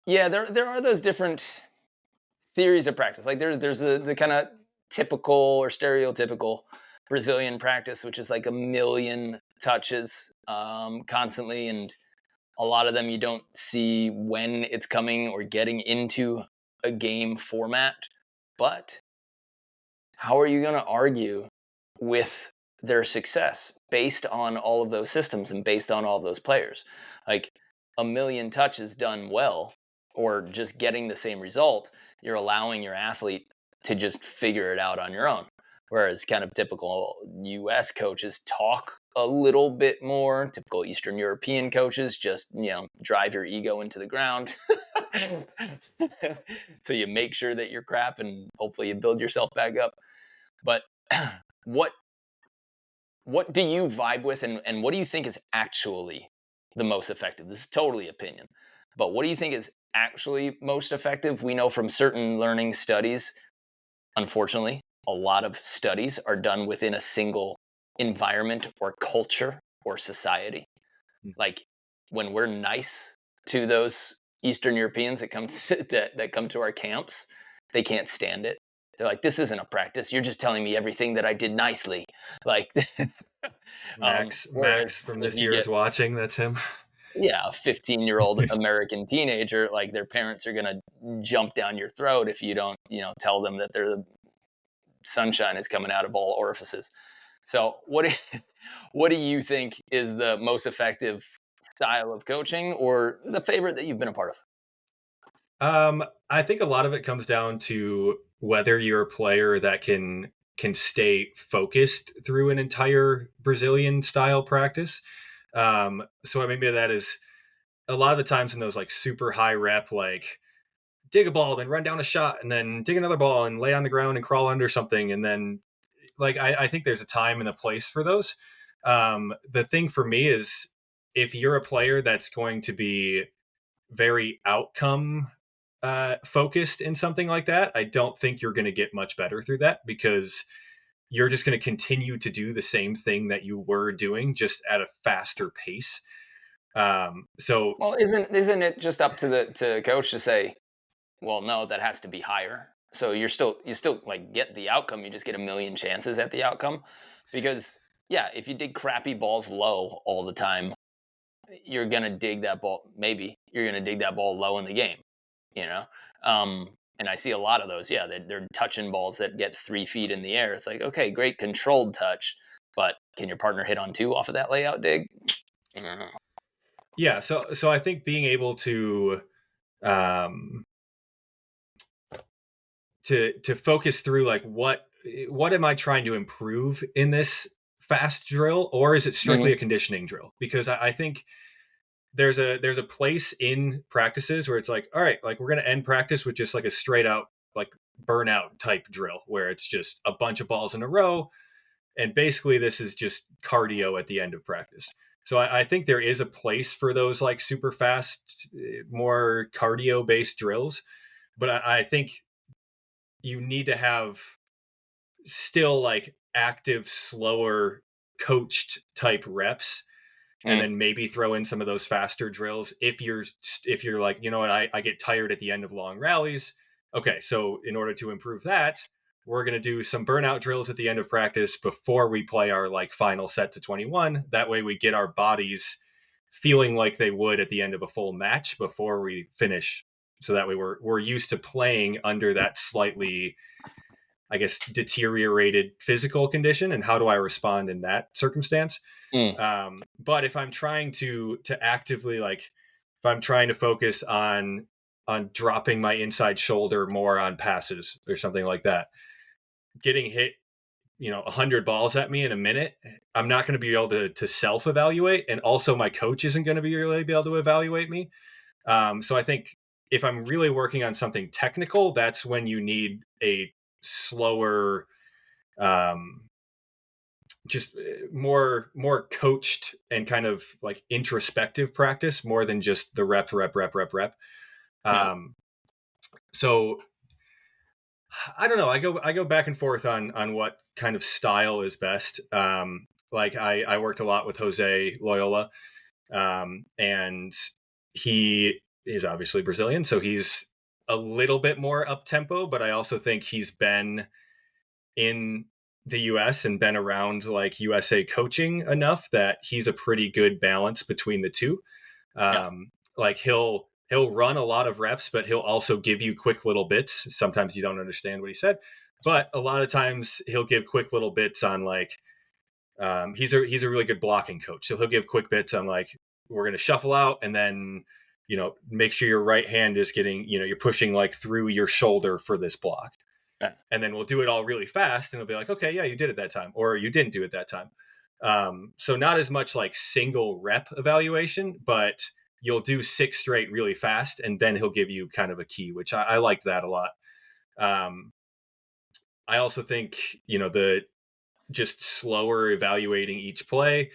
B: Yeah, there are those different theories of practice. Like there's the kind of typical or stereotypical Brazilian practice, which is like a million touches constantly, and a lot of them you don't see when it's coming or getting into a game format. But how are you going to argue with their success based on all of those systems and based on all of those players. Like a million touches done well, or just getting the same result, you're allowing your athlete to just figure it out on your own. Whereas kind of typical US coaches talk a little bit more, typical Eastern European coaches just, drive your ego into the ground. So you make sure that you're crap and hopefully you build yourself back up. But what what do you vibe with, and what do you think is actually the most effective? This is totally opinion, but what do you think is actually most effective? We know from certain learning studies, unfortunately, a lot of studies are done within a single environment or culture or society. Like when we're nice to those Eastern Europeans that come that come to our camps, they can't stand it. They're like, "This isn't a practice. You're just telling me everything that I did nicely." Like,
A: Max
B: whereas
A: from
B: if
A: this
B: you
A: year is
B: get,
A: watching. That's him.
B: yeah, a 15-year-old American teenager, like their parents are gonna jump down your throat if you don't, tell them that the sunshine is coming out of all orifices. So, what do you think is the most effective style of coaching, or the favorite that you've been a part of?
A: I think a lot of it comes down to whether you're a player that can stay focused through an entire Brazilian style practice. So I mean, maybe that is a lot of the times in those like super high rep, like dig a ball, then run down a shot, and then dig another ball and lay on the ground and crawl under something. And then like, I think there's a time and a place for those. The thing for me is if you're a player that's going to be very outcome focused in something like that, I don't think you're going to get much better through that because you're just going to continue to do the same thing that you were doing just at a faster pace. So
B: Well, isn't it just up to the coach to say, well, no, that has to be higher. So you still like get the outcome. You just get a million chances at the outcome, because yeah, if you dig crappy balls low all the time, you're gonna dig that ball. Maybe you're gonna dig that ball low in the game, you know. And I see a lot of those. Yeah, they're touching balls that get 3 feet in the air. It's like, okay, great controlled touch, but can your partner hit on two off of that layout dig? I don't know.
A: yeah, so I think being able um, to focus through like what am I trying to improve in this fast drill, or is it strictly
B: Mhm.
A: a conditioning drill? Because I think there's a place in practices where it's like, all right, like we're gonna end practice with just like a straight out like burnout type drill where it's just a bunch of balls in a row, and basically this is just cardio at the end of practice. So I think there is a place for those like super fast, more cardio based drills, but I think you need to have still like active, slower, coached type reps, and
B: Mm.
A: then maybe throw in some of those faster drills if you're like, you know what, I get tired at the end of long rallies. Okay, so in order to improve that, we're going to do some burnout drills at the end of practice before we play our like final set to 21. That way we get our bodies feeling like they would at the end of a full match before we finish, so that way we're used to playing under that slightly, I guess, deteriorated physical condition, and how do I respond in that circumstance.
B: Mm.
A: But if I'm trying to actively, like if I'm trying to focus on dropping my inside shoulder more on passes or something like that, getting hit 100 balls at me in a minute, I'm not going to be able to self-evaluate, and also my coach isn't going to be really be able to evaluate me. So I think if I'm really working on something technical, that's when you need a slower, um, just more coached and kind of like introspective practice more than just the rep.
B: Yeah.
A: Um, so I don't know. I go back and forth on what kind of style is best. Like I worked a lot with Jose Loyola, and he is obviously Brazilian, so he's a little bit more up tempo. But I also think he's been in the US and been around like USA coaching enough that he's a pretty good balance between the two.
B: Yeah.
A: Like he'll run a lot of reps, but he'll also give you quick little bits. Sometimes you don't understand what he said, but a lot of times he'll give quick little bits on like, He's a really good blocking coach. So he'll give quick bits on like, we're going to shuffle out and then, make sure your right hand is getting, you're pushing like through your shoulder for this block.
B: Yeah.
A: And then we'll do it all really fast and it'll be like, okay, yeah, you did it that time, or you didn't do it that time. So not as much like single rep evaluation, but you'll do 6 straight really fast. And then he'll give you kind of a key, which I liked that a lot. I also think, the just slower evaluating each play.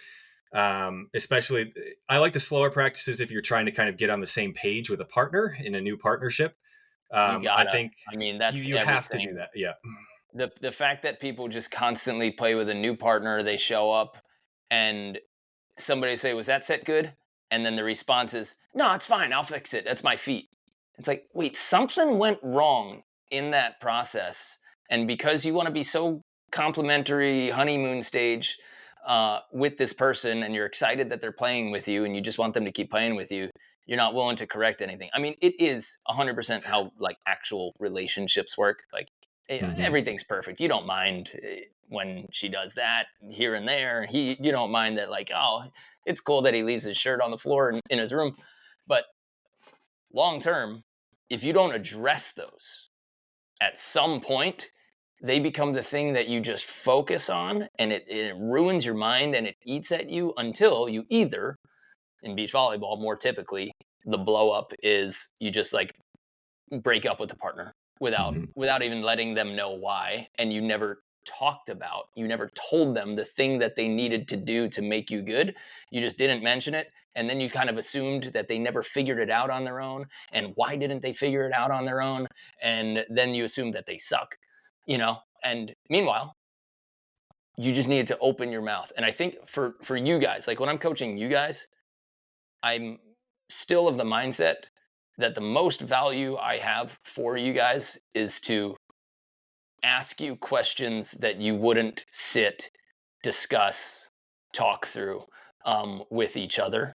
A: Especially, I like the slower practices if you're trying to kind of get on the same page with a partner in a new partnership.
B: You
A: I
B: gotta.
A: think
B: I mean, that's
A: you have to do that. Yeah.
B: The fact that people just constantly play with a new partner, they show up and somebody say, "Was that set good?" And then the response is, "No, it's fine. I'll fix it. That's my feet." It's like, wait, something went wrong in that process, and because you want to be so complimentary honeymoon stage with this person, and you're excited that they're playing with you, and you just want them to keep playing with you, you're not willing to correct anything. I mean, it is 100% how like actual relationships work. Like
A: Mm-hmm.
B: everything's perfect. You don't mind when she does that here and there. You don't mind that, like, oh, it's cool that he leaves his shirt on the floor in his room. But long term, if you don't address those at some point, they become the thing that you just focus on, and it ruins your mind and it eats at you until you either, in beach volleyball more typically, the blow up is you just like break up with the partner
A: Mm-hmm.
B: without even letting them know why, and you never told them the thing that they needed to do to make you good. You just didn't mention it, and then you kind of assumed that they never figured it out on their own, and why didn't they figure it out on their own, and then you assume that they suck, and meanwhile you just needed to open your mouth. And I think for you guys, like when I'm coaching you guys, I'm still of the mindset that the most value I have for you guys is to ask you questions that you wouldn't sit, discuss, talk through with each other.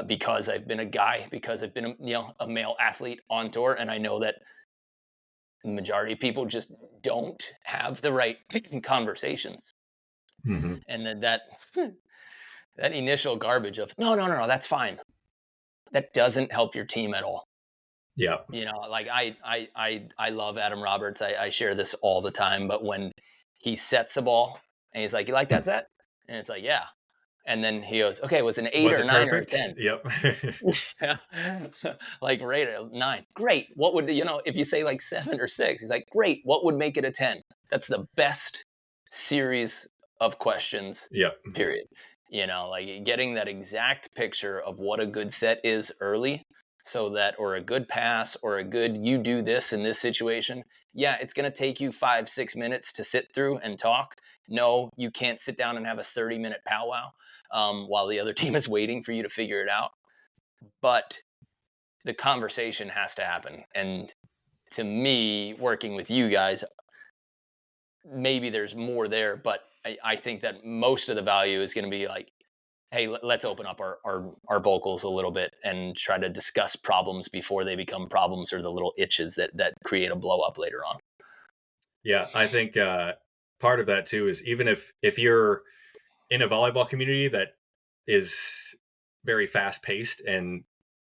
B: Because I've been a guy, because I've been a male athlete on tour, and I know that the majority of people just don't have the right conversations.
A: Mm-hmm.
B: And then that initial garbage of no, that's fine, that doesn't help your team at all.
A: Yeah.
B: Like I love Adam Roberts. I share this all the time, but when he sets a ball and he's like, "You like that set?" And it's like, "Yeah." And then he goes, "Okay, was it an 8
A: Was
B: or a
A: it
B: 9 or a
A: perfect?
B: 10?"
A: Yep.
B: Like, rate it 9. Great. What would, if you say like 7 or 6, he's like, "Great. What would make it a 10?" That's the best series of questions,
A: Yep.
B: period. Like getting that exact picture of what a good set is early, so that, or a good pass, or a good, you do this in this situation. Yeah, it's going to take you 5-6 minutes to sit through and talk. No, you can't sit down and have a 30-minute powwow while the other team is waiting for you to figure it out. But the conversation has to happen. And to me, working with you guys, maybe there's more there, but I think that most of the value is going to be like, hey, let's open up our vocals a little bit and try to discuss problems before they become problems, or the little itches that create a blow up later on.
A: Yeah, I think part of that too is, even if you're in a volleyball community that is very fast paced and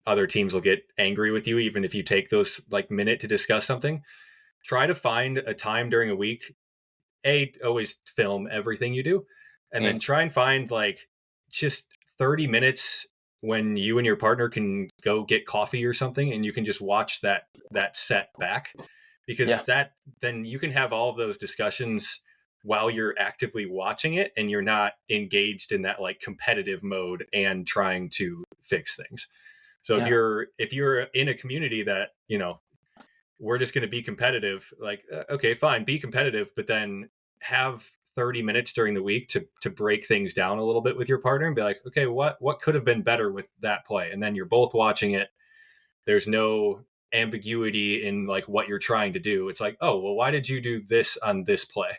A: other teams will get angry with you even if you take those like minute to discuss something, try to find a time during a week. Always film everything you do, and then try and find like just 30 minutes when you and your partner can go get coffee or something, and you can just watch that set back, because
B: Yeah.
A: then you can have all of those discussions while you're actively watching it, and you're not engaged in that like competitive mode and trying to fix things. So
B: Yeah.
A: if you're in a community that, we're just going to be competitive, like, okay, fine, be competitive, but then have 30 minutes during the week to break things down a little bit with your partner and be like, okay, what could have been better with that play? And then you're both watching it. There's no ambiguity in like what you're trying to do. It's like, oh, well, why did you do this on this play?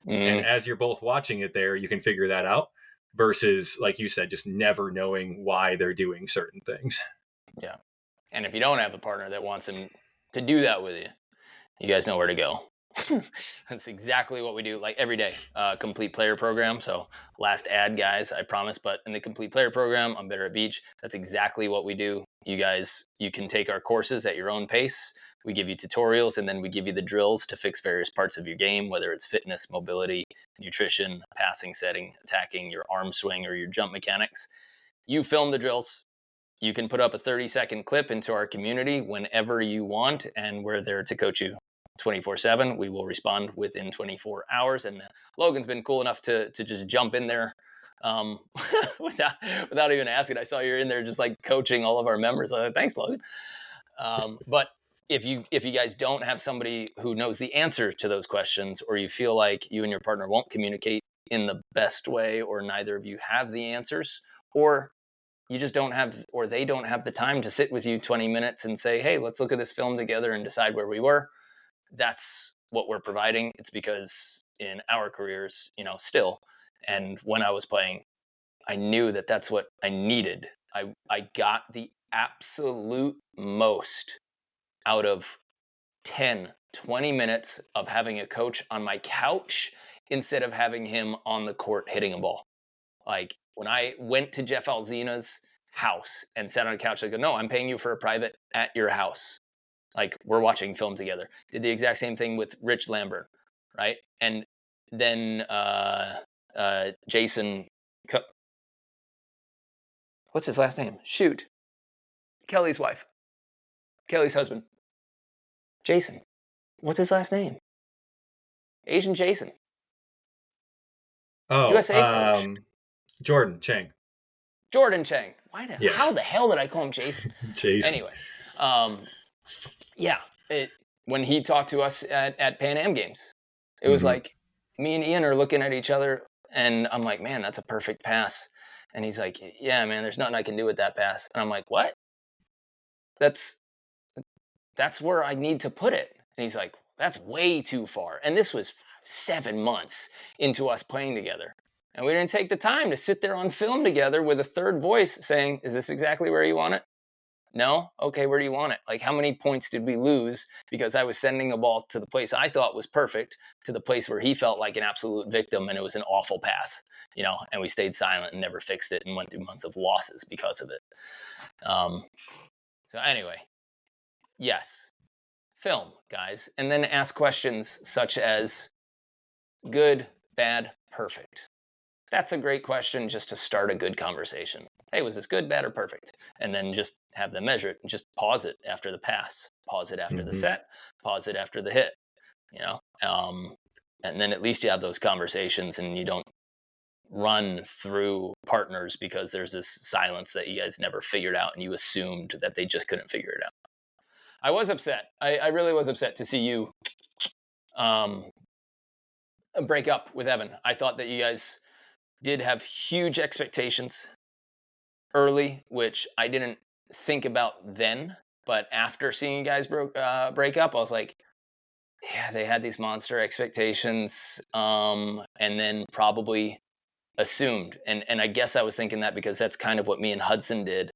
A: And as you're both watching it there, you can figure that out, versus, like you said, just never knowing why they're doing certain things.
B: Yeah. And if you don't have a partner that wants him to do that with you, you guys know where to go. That's exactly what we do, like every day. Complete player program. So last ad, guys, I promise. But in the complete player program, I'm better at beach. That's exactly what we do. You guys, you can take our courses at your own pace. We give you tutorials, and then we give you the drills to fix various parts of your game, whether it's fitness, mobility, nutrition, passing, setting, attacking, your arm swing, or your jump mechanics. You film the drills. You can put up a 30-second clip into our community whenever you want, and we're there to coach you 24/7. We will respond within 24 hours. And Logan's been cool enough to just jump in there um, without even asking. I saw you're in there just like coaching all of our members. Thanks, Logan. But if you guys don't have somebody who knows the answer to those questions, or you feel like you and your partner won't communicate in the best way, or neither of you have the answers, or you just don't have, or they don't have the time to sit with you 20 minutes and say, hey, let's look at this film together and decide where we were. That's what we're providing. It's because in our careers, still, and when I was playing, I knew that that's what I needed. I got the absolute most out of 10, 20 minutes of having a coach on my couch instead of having him on the court hitting a ball. Like when I went to Jeff Alzina's house and sat on a couch, I go, no, I'm paying you for a private at your house. Like we're watching film together. Did the exact same thing with Rich Lambert, right? And then Jason, what's his last name? Shoot, Kelly's wife, Kelly's husband, Jason. What's his last name? Asian Jason.
A: Oh,
B: USA coach.
A: Jordan Chang.
B: Jordan Chang.
A: Yes.
B: How the hell did I call him Jason?
A: Jason.
B: Anyway, yeah. When he talked to us at Pan Am Games, it was like me and Ian are looking at each other, and I'm like, man, that's a perfect pass. And he's like, yeah, man, there's nothing I can do with that pass. And I'm like, what? That's where I need to put it. And he's like, that's way too far. And this was 7 months into us playing together. And we didn't take the time to sit there on film together with a third voice saying, is this exactly where you want it? No? Okay, where do you want it? Like, how many points did we lose because I was sending a ball to the place I thought was perfect to the place where he felt like an absolute victim and it was an awful pass, and we stayed silent and never fixed it and went through months of losses because of it. So anyway, yes, film, guys, and then ask questions such as good, bad, perfect. That's a great question just to start a good conversation. Hey, was this good, bad, or perfect? And then just have them measure it and just pause it after the pass, pause it after the set, pause it after the hit, and then at least you have those conversations and you don't run through partners because there's this silence that you guys never figured out and you assumed that they just couldn't figure it out. I was upset. I really was upset to see you break up with Evan. I thought that you guys did have huge expectations early, which I didn't think about then. But after seeing you guys break up, I was like, yeah, they had these monster expectations, and then probably assumed. And I guess I was thinking that because that's kind of what me and Hudson did.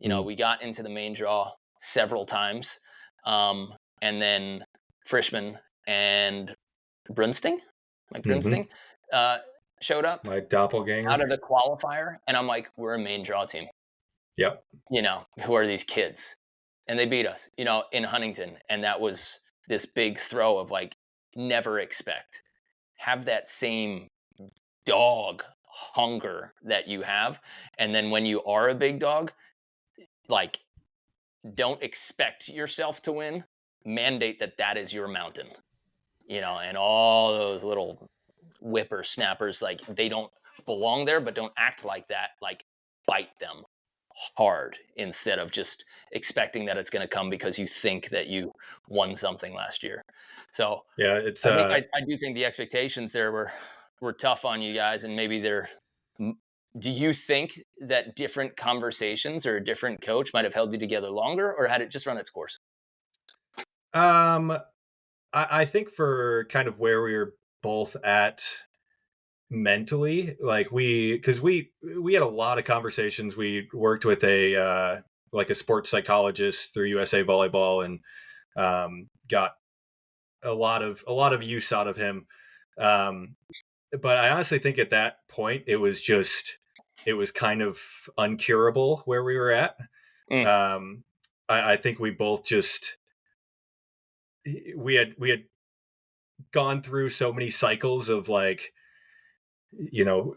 B: We got into the main draw several times, and then Frischman and Brunsting, Mike Brunsting, showed up.
A: My doppelganger.
B: Out of the qualifier, and I'm like, we're a main draw team.
A: Yep.
B: Who are these kids? And they beat us, in Huntington. And that was this big throw of like, never expect. Have that same dog hunger that you have. And then when you are a big dog, like, don't expect yourself to win. Mandate that is your mountain. And all those little whippersnappers, like, they don't belong there, but don't act like that. Like, bite them hard instead of just expecting that it's going to come because you think that you won something last year. So
A: yeah, it's
B: I do think the expectations there were tough on you guys, and maybe do you think that different conversations or a different coach might have held you together longer, or had it just run its course?
A: I think for kind of where we were both at mentally, like because we had a lot of conversations. We worked with a sports psychologist through USA Volleyball and got a lot of use out of him. Um, but I honestly think at that point it was kind of uncurable where we were at.
B: Mm.
A: I think we both just we had gone through so many cycles of like, you know,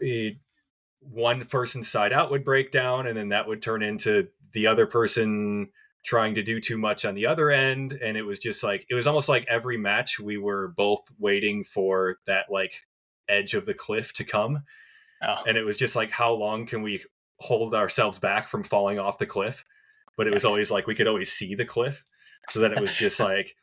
A: one person's side out would break down, and then that would turn into the other person trying to do too much on the other end. And it was just like, it was almost like every match we were both waiting for that like edge of the cliff to come.
B: Oh,
A: And it was just like, how long can we hold ourselves back from falling off the cliff? But it was
B: yikes.
A: always like we could always see the cliff. So then it was just like,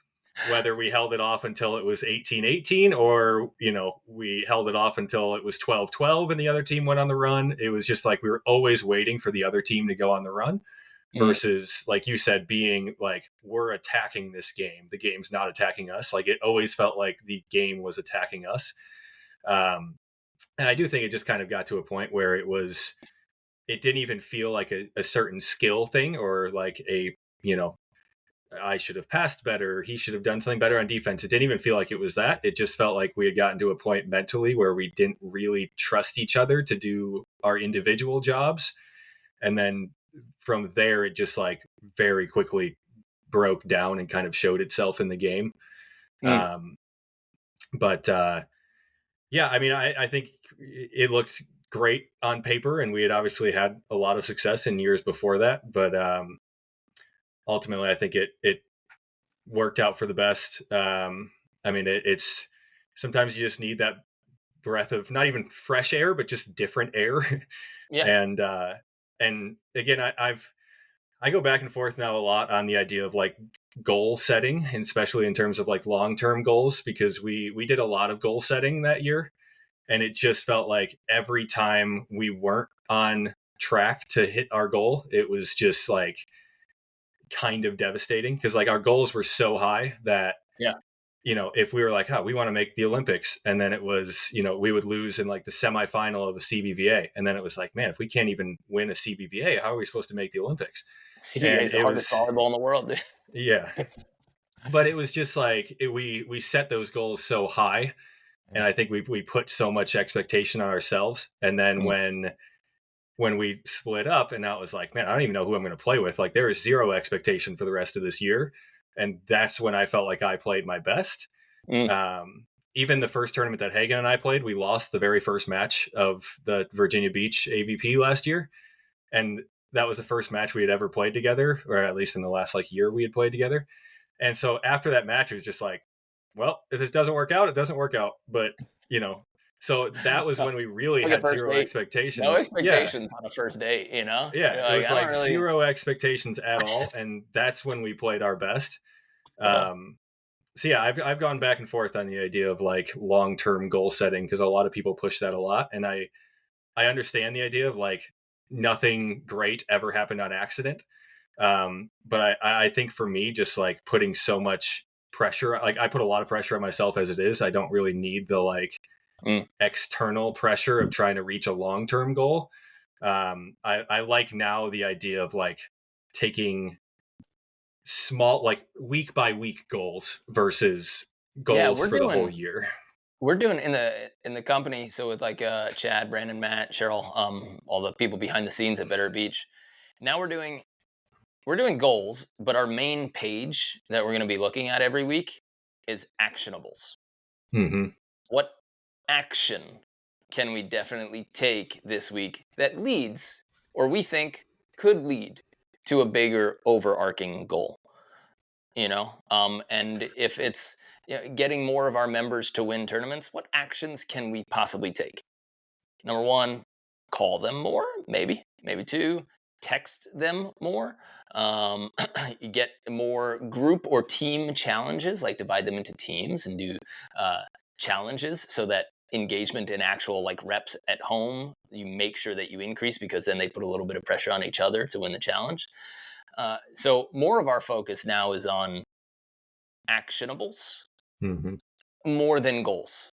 A: whether we held it off until it was 18-18, or, you know, we held it off until it was 12-12 and the other team went on the run. It was just like we were always waiting for the other team to go on the run,
B: Mm.
A: versus, like you said, being like, we're attacking this game, the game's not attacking us. Like, it always felt like the game was attacking us. And I do think it just kind of got to a point where it didn't even feel like a certain skill thing, or like a, you know, I should have passed better, he should have done something better on defense. It didn't even feel like it was that. It just felt like we had gotten to a point mentally where we didn't really trust each other to do our individual jobs. And then from there, it just like very quickly broke down and kind of showed itself in the game.
B: Mm.
A: Um, but yeah, I mean, I think it looked great on paper, and we had obviously had a lot of success in years before that. But ultimately, I think it worked out for the best. I mean, it's sometimes you just need that breath of not even fresh air, but just different air.
B: Yeah.
A: and and again, I go back and forth now a lot on the idea of like goal setting, and especially in terms of like long term goals, because we did a lot of goal setting that year, and it just felt like every time we weren't on track to hit our goal, it was just like kind of devastating, because like our goals were so high that,
B: Yeah.
A: you know, if we were like, oh, we want to make the Olympics, and then it was, you know, we would lose in like the semifinal of a CBVA, and then it was like, man, if we can't even win a CBVA, how are we supposed to make the Olympics?
B: CBA
A: And
B: is the
A: it
B: hardest
A: was,
B: volleyball in the world, dude.
A: yeah, but it was just like we set those goals so high, and I think we put so much expectation on ourselves, and then
B: Mm.
A: when we split up, and now it was like, man, I don't even know who I'm going to play with. Like, there is zero expectation for the rest of this year, and that's when I felt like I played my best.
B: Mm.
A: Even the first tournament that Hagen and I played, we lost the very first match of the Virginia Beach AVP last year, and that was the first match we had ever played together, or at least in the last like year we had played together. And so after that match, it was just like, well, if this doesn't work out, it doesn't work out. But, you know, so that was when we really
B: Like a
A: had
B: first
A: zero
B: date. No
A: expectations. Yeah.
B: expectations on a first date, you know?
A: Yeah.
B: You're
A: It
B: like,
A: was
B: I don't
A: like
B: really.
A: zero expectations at all. And that's when we played our best.
B: Yeah.
A: Um, so yeah, I've gone back and forth on the idea of like long-term goal setting, because a lot of people push that a lot. And I understand the idea of like nothing great ever happened on accident. But I think for me, just like putting so much pressure, like I put a lot of pressure on myself as it is. I don't really need the like
B: Mm.
A: external pressure of trying to reach a long-term goal. I like now the idea of like taking small, like week by week goals versus
B: Yeah,
A: goals for the whole year.
B: we're doing in the company, so with like Chad, Brandon, Matt, Cheryl, all the people behind the scenes at Better Beach. Now we're doing goals, but our main page that we're going to be looking at every week is actionables.
A: Mm-hmm.
B: What action can we definitely take this week that leads, or we think could lead, to a bigger overarching goal? And if it's, getting more of our members to win tournaments, what actions can we possibly take? Number one, call them more, maybe two, text them more. You get more group or team challenges, like divide them into teams and do uh, challenges, so that engagement in actual like reps at home, you make sure that you increase, because then they put a little bit of pressure on each other to win the challenge. So more of our focus now is on actionables
A: Mm-hmm.
B: more than goals.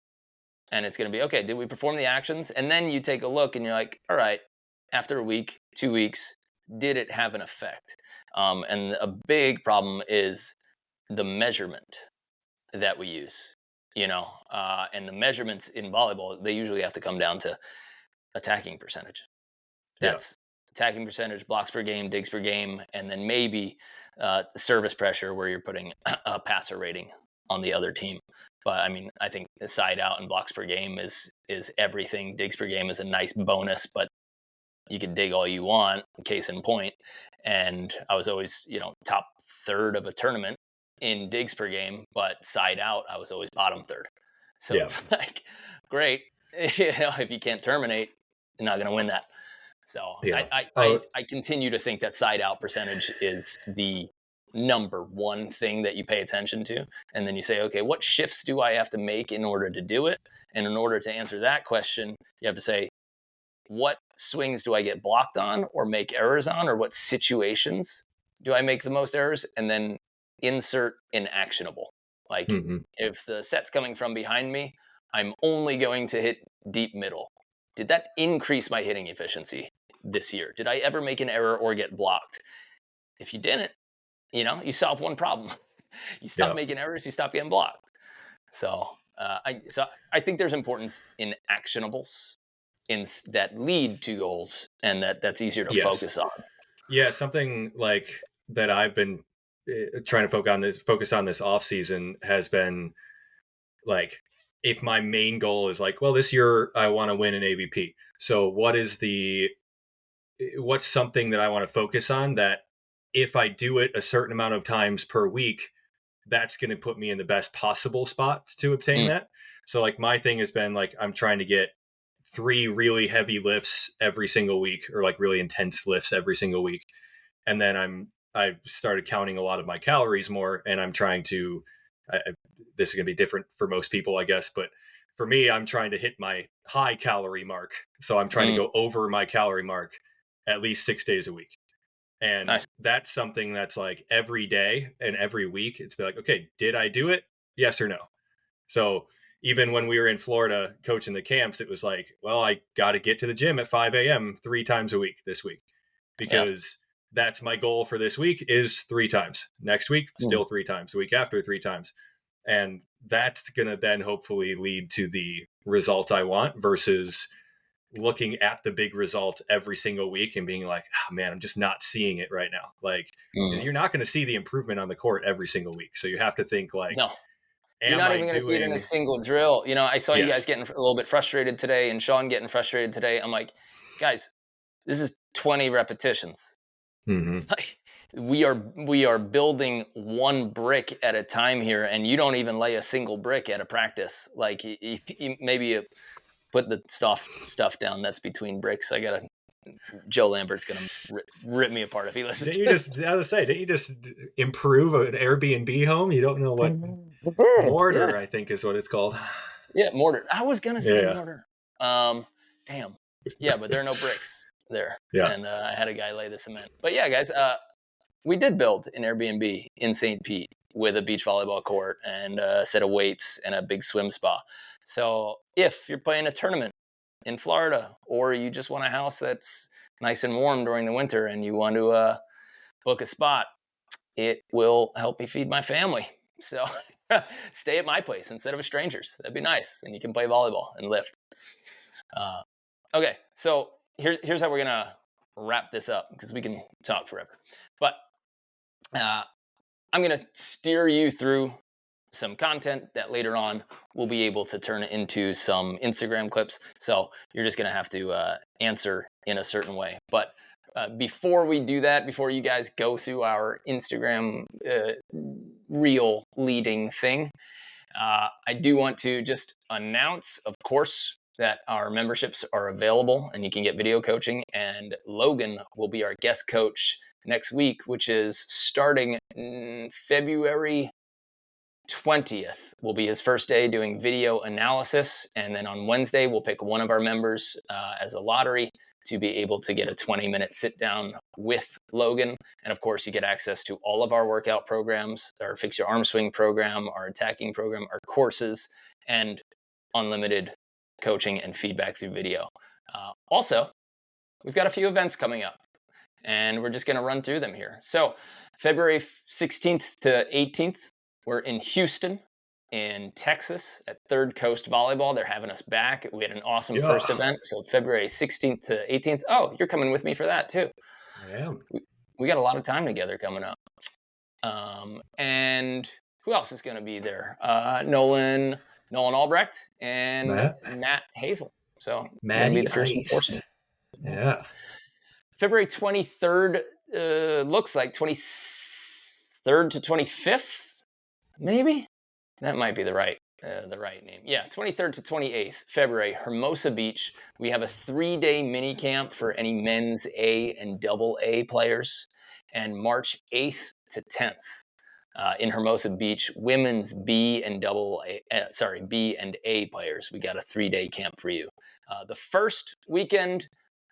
B: And it's going to be, okay, did we perform the actions? And then you take a look and you're like, all right, after a week, 2 weeks, did it have an effect? And a big problem is the measurement. that we use, and the measurements in volleyball, they usually have to come down to attacking percentage.
A: Yeah.
B: That's attacking percentage, blocks per game, digs per game, and then maybe service pressure where you're putting a passer rating on the other team. But I mean, I think the side out and blocks per game is everything. Digs per game is a nice bonus, but you can dig all you want. Case in point, and I was always top third of a tournament in digs per game, but side out I was always bottom third. So
A: Yeah.
B: it's like great, if you can't terminate, you're not going to win that. So
A: Yeah.
B: I continue to think that side out percentage is the number one thing that you pay attention to. And then you say, okay, what shifts do I have to make in order to do it? And in order to answer that question, you have to say, what swings do I get blocked on or make errors on? Or what situations do I make the most errors? And then insert inactionable. Like if the set's coming from behind me, I'm only going to hit deep middle. Did that increase my hitting efficiency this year? Did I ever make an error or get blocked? If you didn't, you solve one problem. You stop making errors, you stop getting blocked. So I think there's importance in actionables that lead to goals, and that's easier to focus on.
A: Yeah, something like that I've been trying to focus on this off season has been like, if my main goal is like, well, this year I want to win an AVP. So what's something that I want to focus on that if I do it a certain amount of times per week, that's going to put me in the best possible spot to obtain that. So like my thing has been like, I'm trying to get 3 really heavy lifts every single week, or like really intense lifts every single week. And then I started counting a lot of my calories more, and I'm trying to, this is going to be different for most people, I guess, but for me, I'm trying to hit my high calorie mark. So I'm trying to go over my calorie mark at least 6 days a week. And
B: Nice.
A: That's something that's like every day and every week, it's be like, okay, did I do it? Yes or no? So even when we were in Florida coaching the camps, it was like, well, I got to get to the gym at 5 a.m. 3 times a week this week, because that's my goal for this week is 3 times. Next week, still 3 times. The week after, 3 times. And that's going to then hopefully lead to the result I want, versus looking at the big result every single week and being like, oh man, I'm just not seeing it right now. Like, because you're not going to see the improvement on the court every single week. So you have to think like,
B: no. You're not even going to see it in a single drill. I saw you guys getting a little bit frustrated today, and Sean getting frustrated today. I'm like, guys, this is 20 repetitions. Like, we are building one brick at a time here, and you don't even lay a single brick at a practice. Like, maybe you put the stuff down that's between bricks. Joe Lambert's gonna rip me apart if he listens.
A: Didn't you just improve an Airbnb home? You don't know what mortar, I think is what it's called.
B: Yeah, mortar. I was gonna say mortar. Damn. Yeah, but there are no bricks there.
A: Yeah.
B: And I had a guy lay the cement. But yeah, guys, we did build an Airbnb in St. Pete with a beach volleyball court and a set of weights and a big swim spa. So if you're playing a tournament in Florida, or you just want a house that's nice and warm during the winter and you want to book a spot, it will help me feed my family. So stay at my place instead of a stranger's. That'd be nice. And you can play volleyball and lift. Okay, so here's how we're going to wrap this up, because we can talk forever. But I'm going to steer you through some content that later on we'll be able to turn into some Instagram clips. So you're just going to have to answer in a certain way. But before we do that, before you guys go through our Instagram reel leading thing, I do want to just announce, of course, that our memberships are available and you can get video coaching. And Logan will be our guest coach next week, which is starting February 20th will be his first day doing video analysis. And then on Wednesday, we'll pick one of our members as a lottery to be able to get a 20-minute sit down with Logan. And of course, you get access to all of our workout programs, our Fix Your Arm Swing program, our attacking program, our courses, and unlimited coaching and feedback through video. Also, we've got a few events coming up, and we're just going to run through them here. So February 16th to 18th, we're in Houston in Texas at Third Coast Volleyball. They're having us back. We had an awesome
A: Yeah,
B: first event. So February 16th to 18th. Oh, you're coming with me for that too.
A: I am.
B: We got a lot of time together coming up. And who else is going to be there? Nolan Albrecht and Matt Hazel. So going to be the first enforcement.
A: Yeah.
B: February 23rd, looks like 23rd to 25th, maybe? That might be the right name. Yeah, 23rd to 28th February, Hermosa Beach. We have a 3-day mini camp for any men's A and double A players. And March 8th to 10th in Hermosa Beach, women's B and A players. We got a 3-day camp for you. The first weekend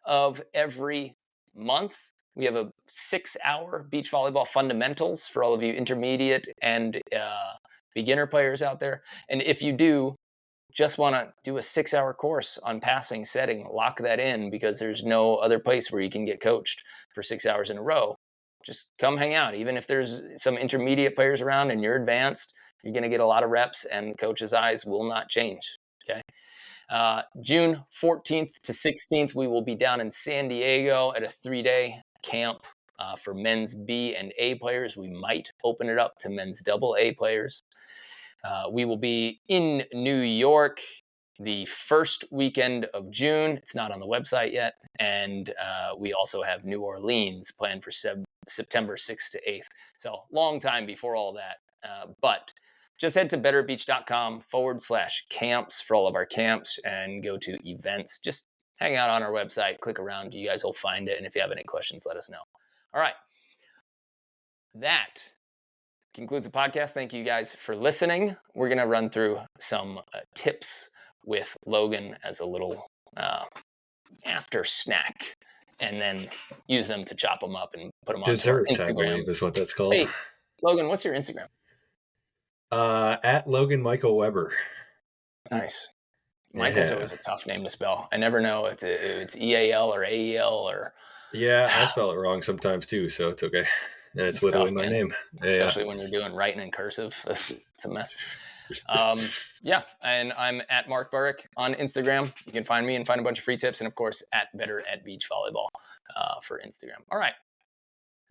B: of every month, we have a 6-hour beach volleyball fundamentals for all of you intermediate and beginner players out there. And if you do just want to do a 6-hour course on passing, setting, lock that in, because there's no other place where you can get coached for 6 hours in a row. Just come hang out. Even if there's some intermediate players around and you're advanced, you're going to get a lot of reps and the coach's eyes will not change. Okay. June 14th to 16th, we will be down in San Diego at a 3-day camp for men's B and A players. We might open it up to men's double A players. We will be in New York the first weekend of June. It's not on the website yet. And we also have New Orleans planned for September 6th to 8th. So long time before all that. But just head to betterbeach.com/camps for all of our camps and go to events. Just hang out on our website, click around. You guys will find it. And if you have any questions, let us know. All right. That concludes the podcast. Thank you guys for listening. We're going to run through some tips with Logan as a little after snack, and then use them to chop them up and put them on
A: Dessert,
B: Instagram.
A: I believe is what that's called.
B: Hey, Logan, what's your Instagram?
A: At Logan Michael Webber.
B: Nice. Michael's always a tough name to spell. I never know if it's EAL or AEL or.
A: Yeah, I spell it wrong sometimes too, so it's okay. And it's literally my name.
B: Especially when you're doing writing in cursive. It's a mess. Yeah, and I'm at Mark Burik on Instagram. You can find me and find a bunch of free tips. And of course, at Better at Beach Volleyball for Instagram. All right.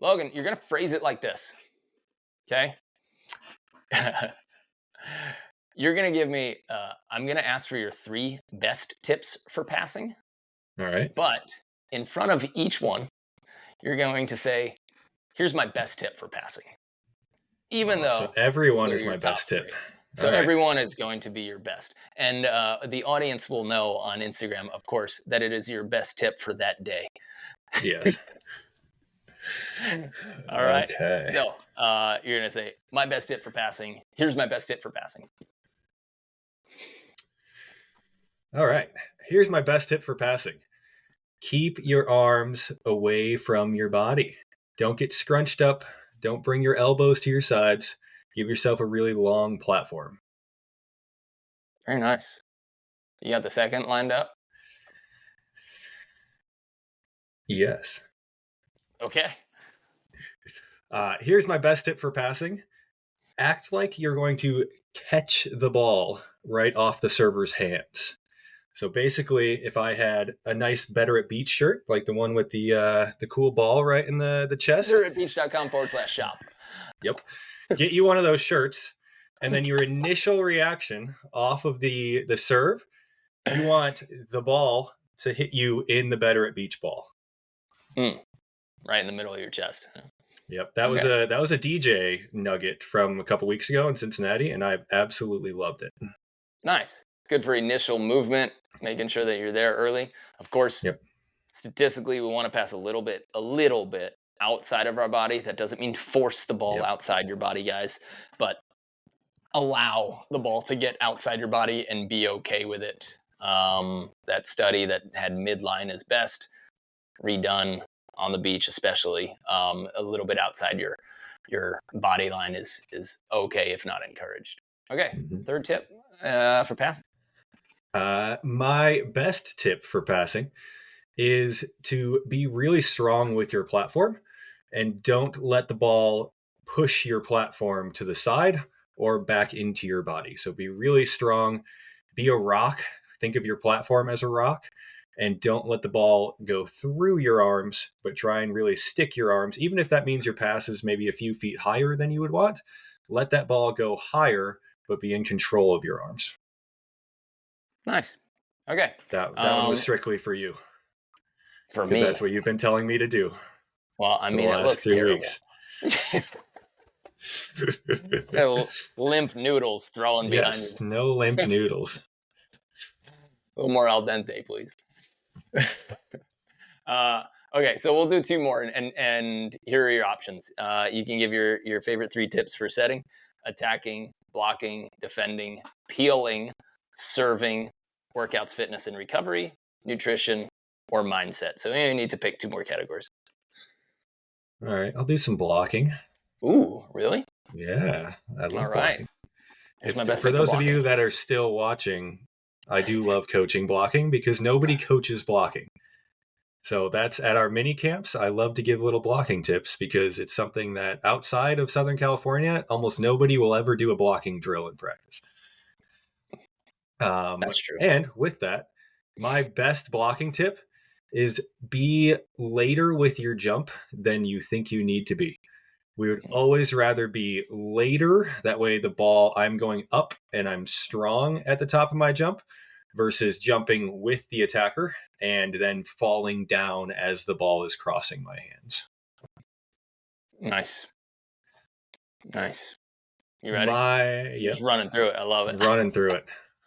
B: Logan, you're going to phrase it like this. Okay? You're going to give me, I'm going to ask for your 3 best tips for passing.
A: All right.
B: But in front of each one, you're going to say, here's my best tip for passing. Even though.
A: So everyone is my best tip.
B: So everyone is going to be your best. And the audience will know on Instagram, of course, that it is your best tip for that day.
A: Yes.
B: All right.
A: Okay.
B: So you're going to say, my best tip for passing. Here's my best tip for passing.
A: All right. Here's my best tip for passing. Keep your arms away from your body. Don't get scrunched up. Don't bring your elbows to your sides. Give yourself a really long platform.
B: Very nice. You got the second lined up?
A: Yes.
B: Okay.
A: Here's my best tip for passing. Act like you're going to catch the ball right off the server's hands. So basically, if I had a nice Better at Beach shirt, like the one with the cool ball right in the chest.
B: betteratbeach.com/shop.
A: Yep. Get you one of those shirts, and then your initial reaction off of the serve, you want the ball to hit you in the Better at Beach ball.
B: Right in the middle of your chest.
A: Yep. That was a DJ nugget from a couple weeks ago in Cincinnati, and I absolutely loved it.
B: Nice. Good for initial movement, making sure that you're there early. Of course, Statistically, we want to pass a little bit outside of our body. That doesn't mean force the ball outside your body, guys, but allow the ball to get outside your body and be okay with it. That study that had midline as best, redone on the beach, especially a little bit outside your body line is okay, if not encouraged. Okay, third tip for passing.
A: My best tip for passing is to be really strong with your platform and don't let the ball push your platform to the side or back into your body. So be really strong, be a rock. Think of your platform as a rock, and don't let the ball go through your arms, but try and really stick your arms. Even if that means your pass is maybe a few feet higher than you would want, let that ball go higher, but be in control of your arms.
B: Nice. Okay.
A: That one was strictly for you.
B: For me.
A: Because that's what you've been telling me to do.
B: Well, I mean, it looks terrible. Limp noodles thrown behind you.
A: Yes, no limp noodles.
B: A little more al dente, please. Okay, so we'll do 2 more, and here are your options. You can give your favorite 3 tips for setting, attacking, blocking, defending, peeling, serving, workouts, fitness, and recovery, nutrition, or mindset. So you need to pick 2 more categories.
A: All right, I'll do some blocking.
B: Ooh, really?
A: Yeah, I love
B: all right.
A: blocking. For those of you that are still watching, I do love coaching blocking because nobody coaches blocking. So that's at our mini camps. I love to give little blocking tips because it's something that outside of Southern California, almost nobody will ever do a blocking drill in practice.
B: That's true.
A: And with that, my best blocking tip is be later with your jump than you think you need to be. We would always rather be later. That way I'm going up and I'm strong at the top of my jump versus jumping with the attacker and then falling down as the ball is crossing my hands.
B: Nice. You ready? Just running through it. I love it.
A: Running through it.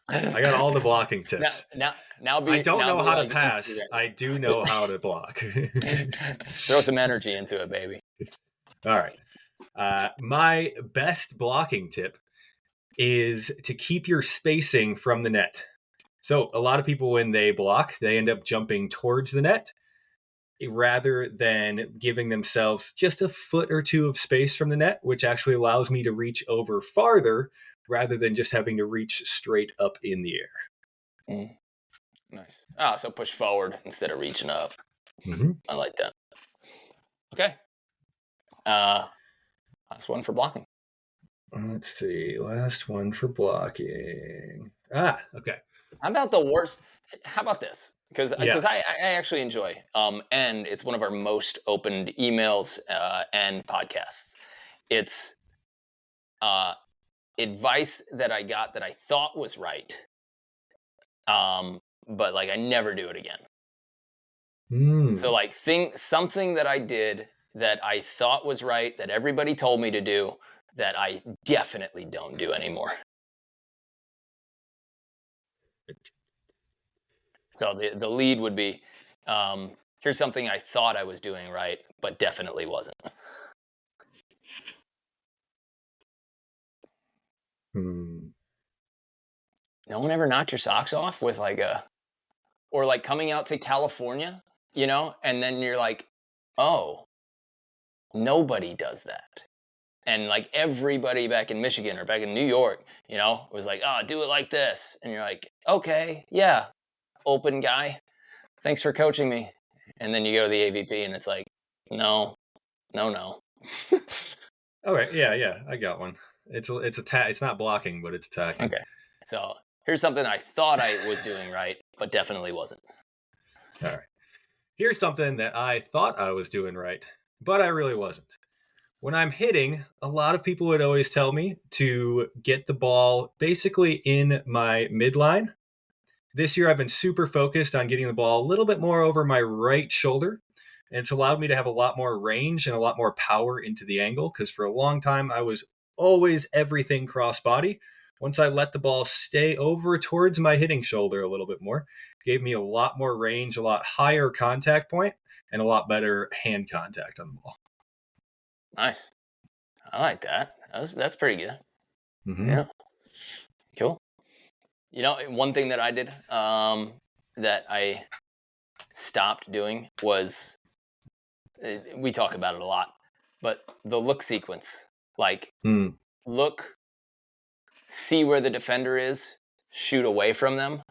A: I got all the blocking tips.
B: Now
A: I don't know how to pass. Instagram. I do know how to block.
B: Throw some energy into it, baby.
A: All right. My best blocking tip is to keep your spacing from the net. So a lot of people, when they block, they end up jumping towards the net rather than giving themselves just a foot or 2 of space from the net, which actually allows me to reach over farther rather than just having to reach straight up in the air.
B: Nice. So push forward instead of reaching up.
A: Mm-hmm.
B: I like that. Okay. Last one for blocking.
A: Let's see. Last one for blocking. Okay.
B: How about the worst? How about this? Because I actually enjoy, and it's one of our most opened emails and podcasts. It's advice that I got that I thought was right, but like I never do it again. So like something that I did that I thought was right, that everybody told me to do, that I definitely don't do anymore. So the lead would be, here's something I thought I was doing right, but definitely wasn't. No one ever knocked your socks off with or like coming out to California, and then you're like, oh, nobody does that. And like everybody back in Michigan or back in New York, was like, oh, do it like this. And you're like, okay, yeah, open guy. Thanks for coaching me. And then you go to the AVP and it's like, no.
A: All right. Yeah. I got one. It's not blocking, but it's attacking.
B: Okay. So here's something I thought I was doing right, but definitely wasn't.
A: All right. Here's something that I thought I was doing right, but I really wasn't. When I'm hitting, a lot of people would always tell me to get the ball basically in my midline. This year, I've been super focused on getting the ball a little bit more over my right shoulder. And it's allowed me to have a lot more range and a lot more power into the angle because for a long time, I was always everything cross body. Once I let the ball stay over towards my hitting shoulder a little bit more, it gave me a lot more range, a lot higher contact point, and a lot better hand contact on the ball.
B: Nice. I like that. That's pretty good.
A: Mm-hmm.
B: Yeah. Cool. One thing that I did that I stopped doing was, we talk about it a lot, but the look sequence. Like, look, see where the defender is, shoot away from them.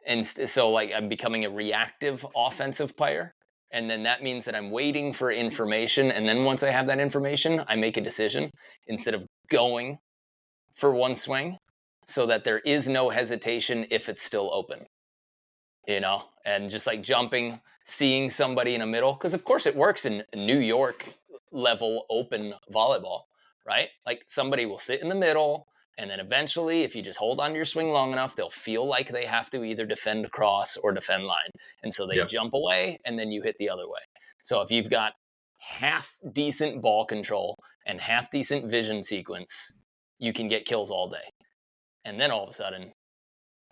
B: And so, like, I'm becoming a reactive offensive player. And then that means that I'm waiting for information. And then once I have that information, I make a decision instead of going for one swing so that there is no hesitation if it's still open, and just like jumping, seeing somebody in a middle. Because, of course, it works in New York level open volleyball, right? Like somebody will sit in the middle. And then eventually, if you just hold on to your swing long enough, they'll feel like they have to either defend across or defend line. And so they
A: Yep.
B: jump away and then you hit the other way. So if you've got half decent ball control and half decent vision sequence, you can get kills all day. And then all of a sudden,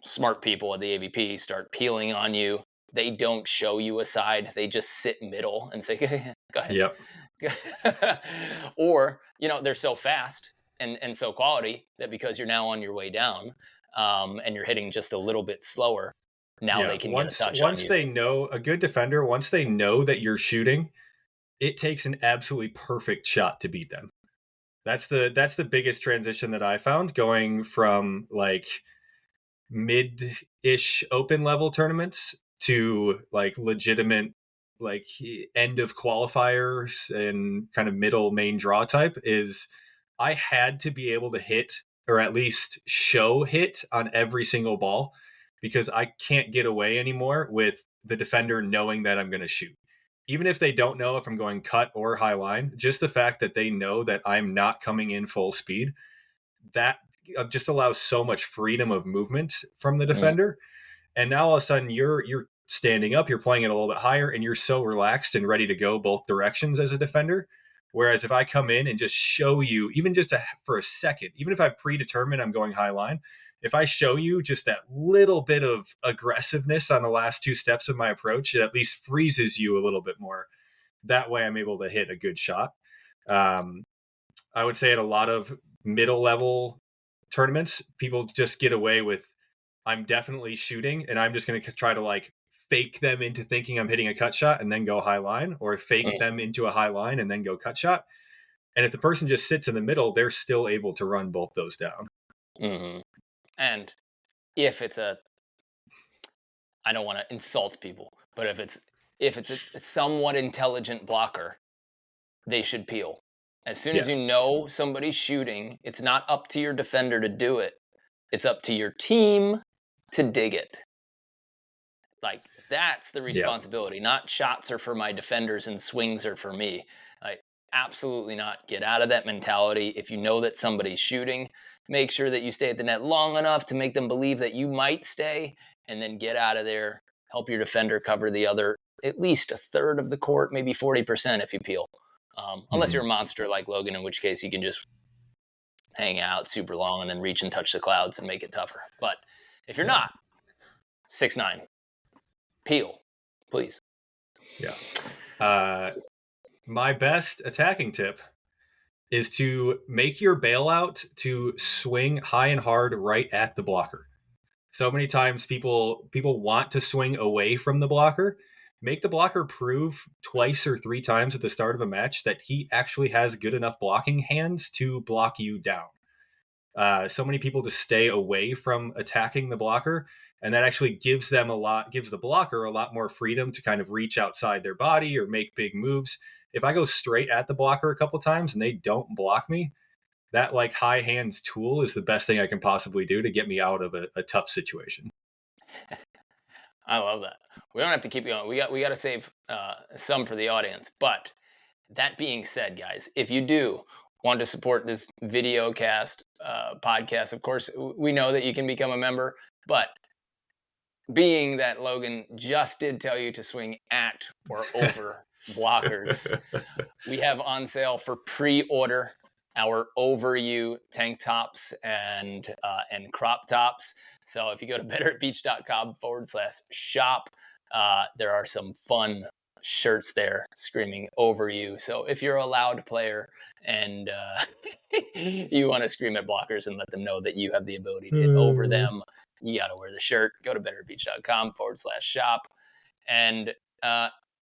B: smart people at the AVP start peeling on you. They don't show you a side. They just sit middle and say, go ahead.
A: Yep.
B: Or, they're so fast and so quality that because you're now on your way down and you're hitting just a little bit slower, now they can get a touch on you.
A: They know, a good defender, once they know that you're shooting, it takes an absolutely perfect shot to beat them. That's the biggest transition that I found, going from like mid-ish open level tournaments to like legitimate like end of qualifiers and kind of middle main draw type, is I had to be able to hit, or at least show hit, on every single ball, because I can't get away anymore with the defender knowing that I'm going to shoot. Even if they don't know if I'm going cut or high line, just the fact that they know that I'm not coming in full speed, that just allows so much freedom of movement from the defender. And now all of a sudden you're standing up, you're playing it a little bit higher, and you're so relaxed and ready to go both directions as a defender. Whereas if I come in and just show you, even just for a second, even if I've predetermined I'm going high line, if I show you just that little bit of aggressiveness on the last two steps of my approach, it at least freezes you a little bit more. That way I'm able to hit a good shot. I would say at a lot of middle level tournaments, people just get away with, I'm definitely shooting, and I'm just going to try to like fake them into thinking I'm hitting a cut shot and then go high line, or fake them into a high line and then go cut shot. And if the person just sits in the middle, they're still able to run both those down.
B: Mm-hmm. And if it's I don't want to insult people, but if it's a somewhat intelligent blocker, they should peel. As soon as you know somebody's shooting, it's not up to your defender to do it. It's up to your team to dig it. Like, that's the responsibility. Not shots are for my defenders and swings are for me. Like, absolutely not. Get out of that mentality. If you know that somebody's shooting, make sure that you stay at the net long enough to make them believe that you might stay, and then get out of there. Help your defender cover the other, at least a third of the court, maybe 40% if you peel. Unless you're a monster like Logan, in which case you can just hang out super long and then reach and touch the clouds and make it tougher. But if you're not, 6'9", peel, please.
A: Yeah. My best attacking tip is to make your bailout to swing high and hard right at the blocker. So many times people want to swing away from the blocker. Make the blocker prove twice or three times at the start of a match that he actually has good enough blocking hands to block you down. So many people just stay away from attacking the blocker, and that actually gives the blocker a lot more freedom to kind of reach outside their body or make big moves. If I go straight at the blocker a couple times and they don't block me, that like high hands tool is the best thing I can possibly do to get me out of a tough situation.
B: I love that. We don't have to keep going. We got to save some for the audience. But that being said, guys, if you do want to support this video cast podcast, of course, we know that you can become a member. But being that Logan just did tell you to swing at or over blockers, we have on sale for pre-order our Over You tank tops and crop tops. So if you go to betteratbeach.com/shop, there are some fun shirts there screaming Over You. So if you're a loud player and you want to scream at blockers and let them know that you have the ability to hit over them, you got to wear the shirt. Go to betteratbeach.com/shop. And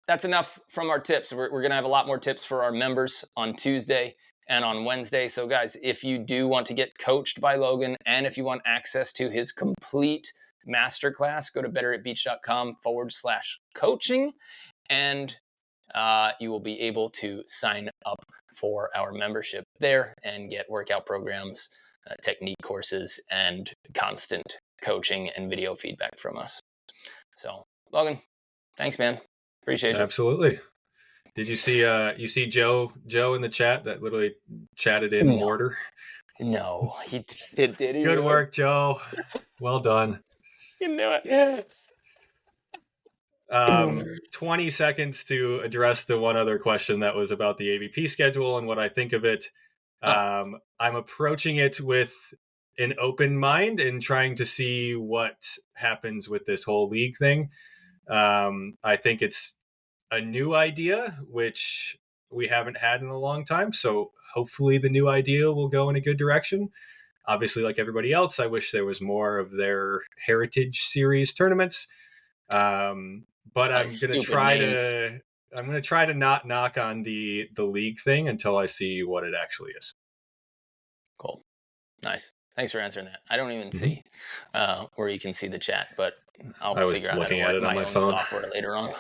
B: that's enough from our tips. We're going to have a lot more tips for our members on Tuesday and on Wednesday. So guys, if you do want to get coached by Logan, and if you want access to his complete masterclass, go to betteratbeach.com/coaching, and you will be able to sign up for our membership there and get workout programs technique courses and constant coaching and video feedback from us. So, Logan, thanks, man. Appreciate you.
A: Absolutely. Did you see Joe in the chat that literally chatted in mortar?
B: No, he did. Did he?
A: Good
B: really?
A: work, Joe. Well done.
B: You knew it. Yeah.
A: 20 seconds to address the one other question that was about the AVP schedule and what I think of it. I'm approaching it with an open mind and trying to see what happens with this whole league thing. I think it's a new idea, which we haven't had in a long time. So hopefully the new idea will go in a good direction. Obviously, like everybody else, I wish there was more of their Heritage Series tournaments. But I'm going to try to not knock on the league thing until I see what it actually is.
B: Cool. Nice. Thanks for answering that. I don't even see where you can see the chat, but I'll figure out how to work my own software later on.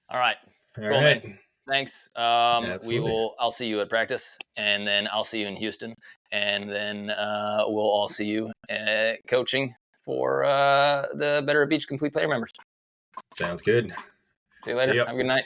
B: All right. Cool, man. Thanks. I'll see you at practice, and then I'll see you in Houston, and then we'll all see you coaching for the Better at Beach Complete Player members.
A: Sounds good.
B: See you later. Have a good night.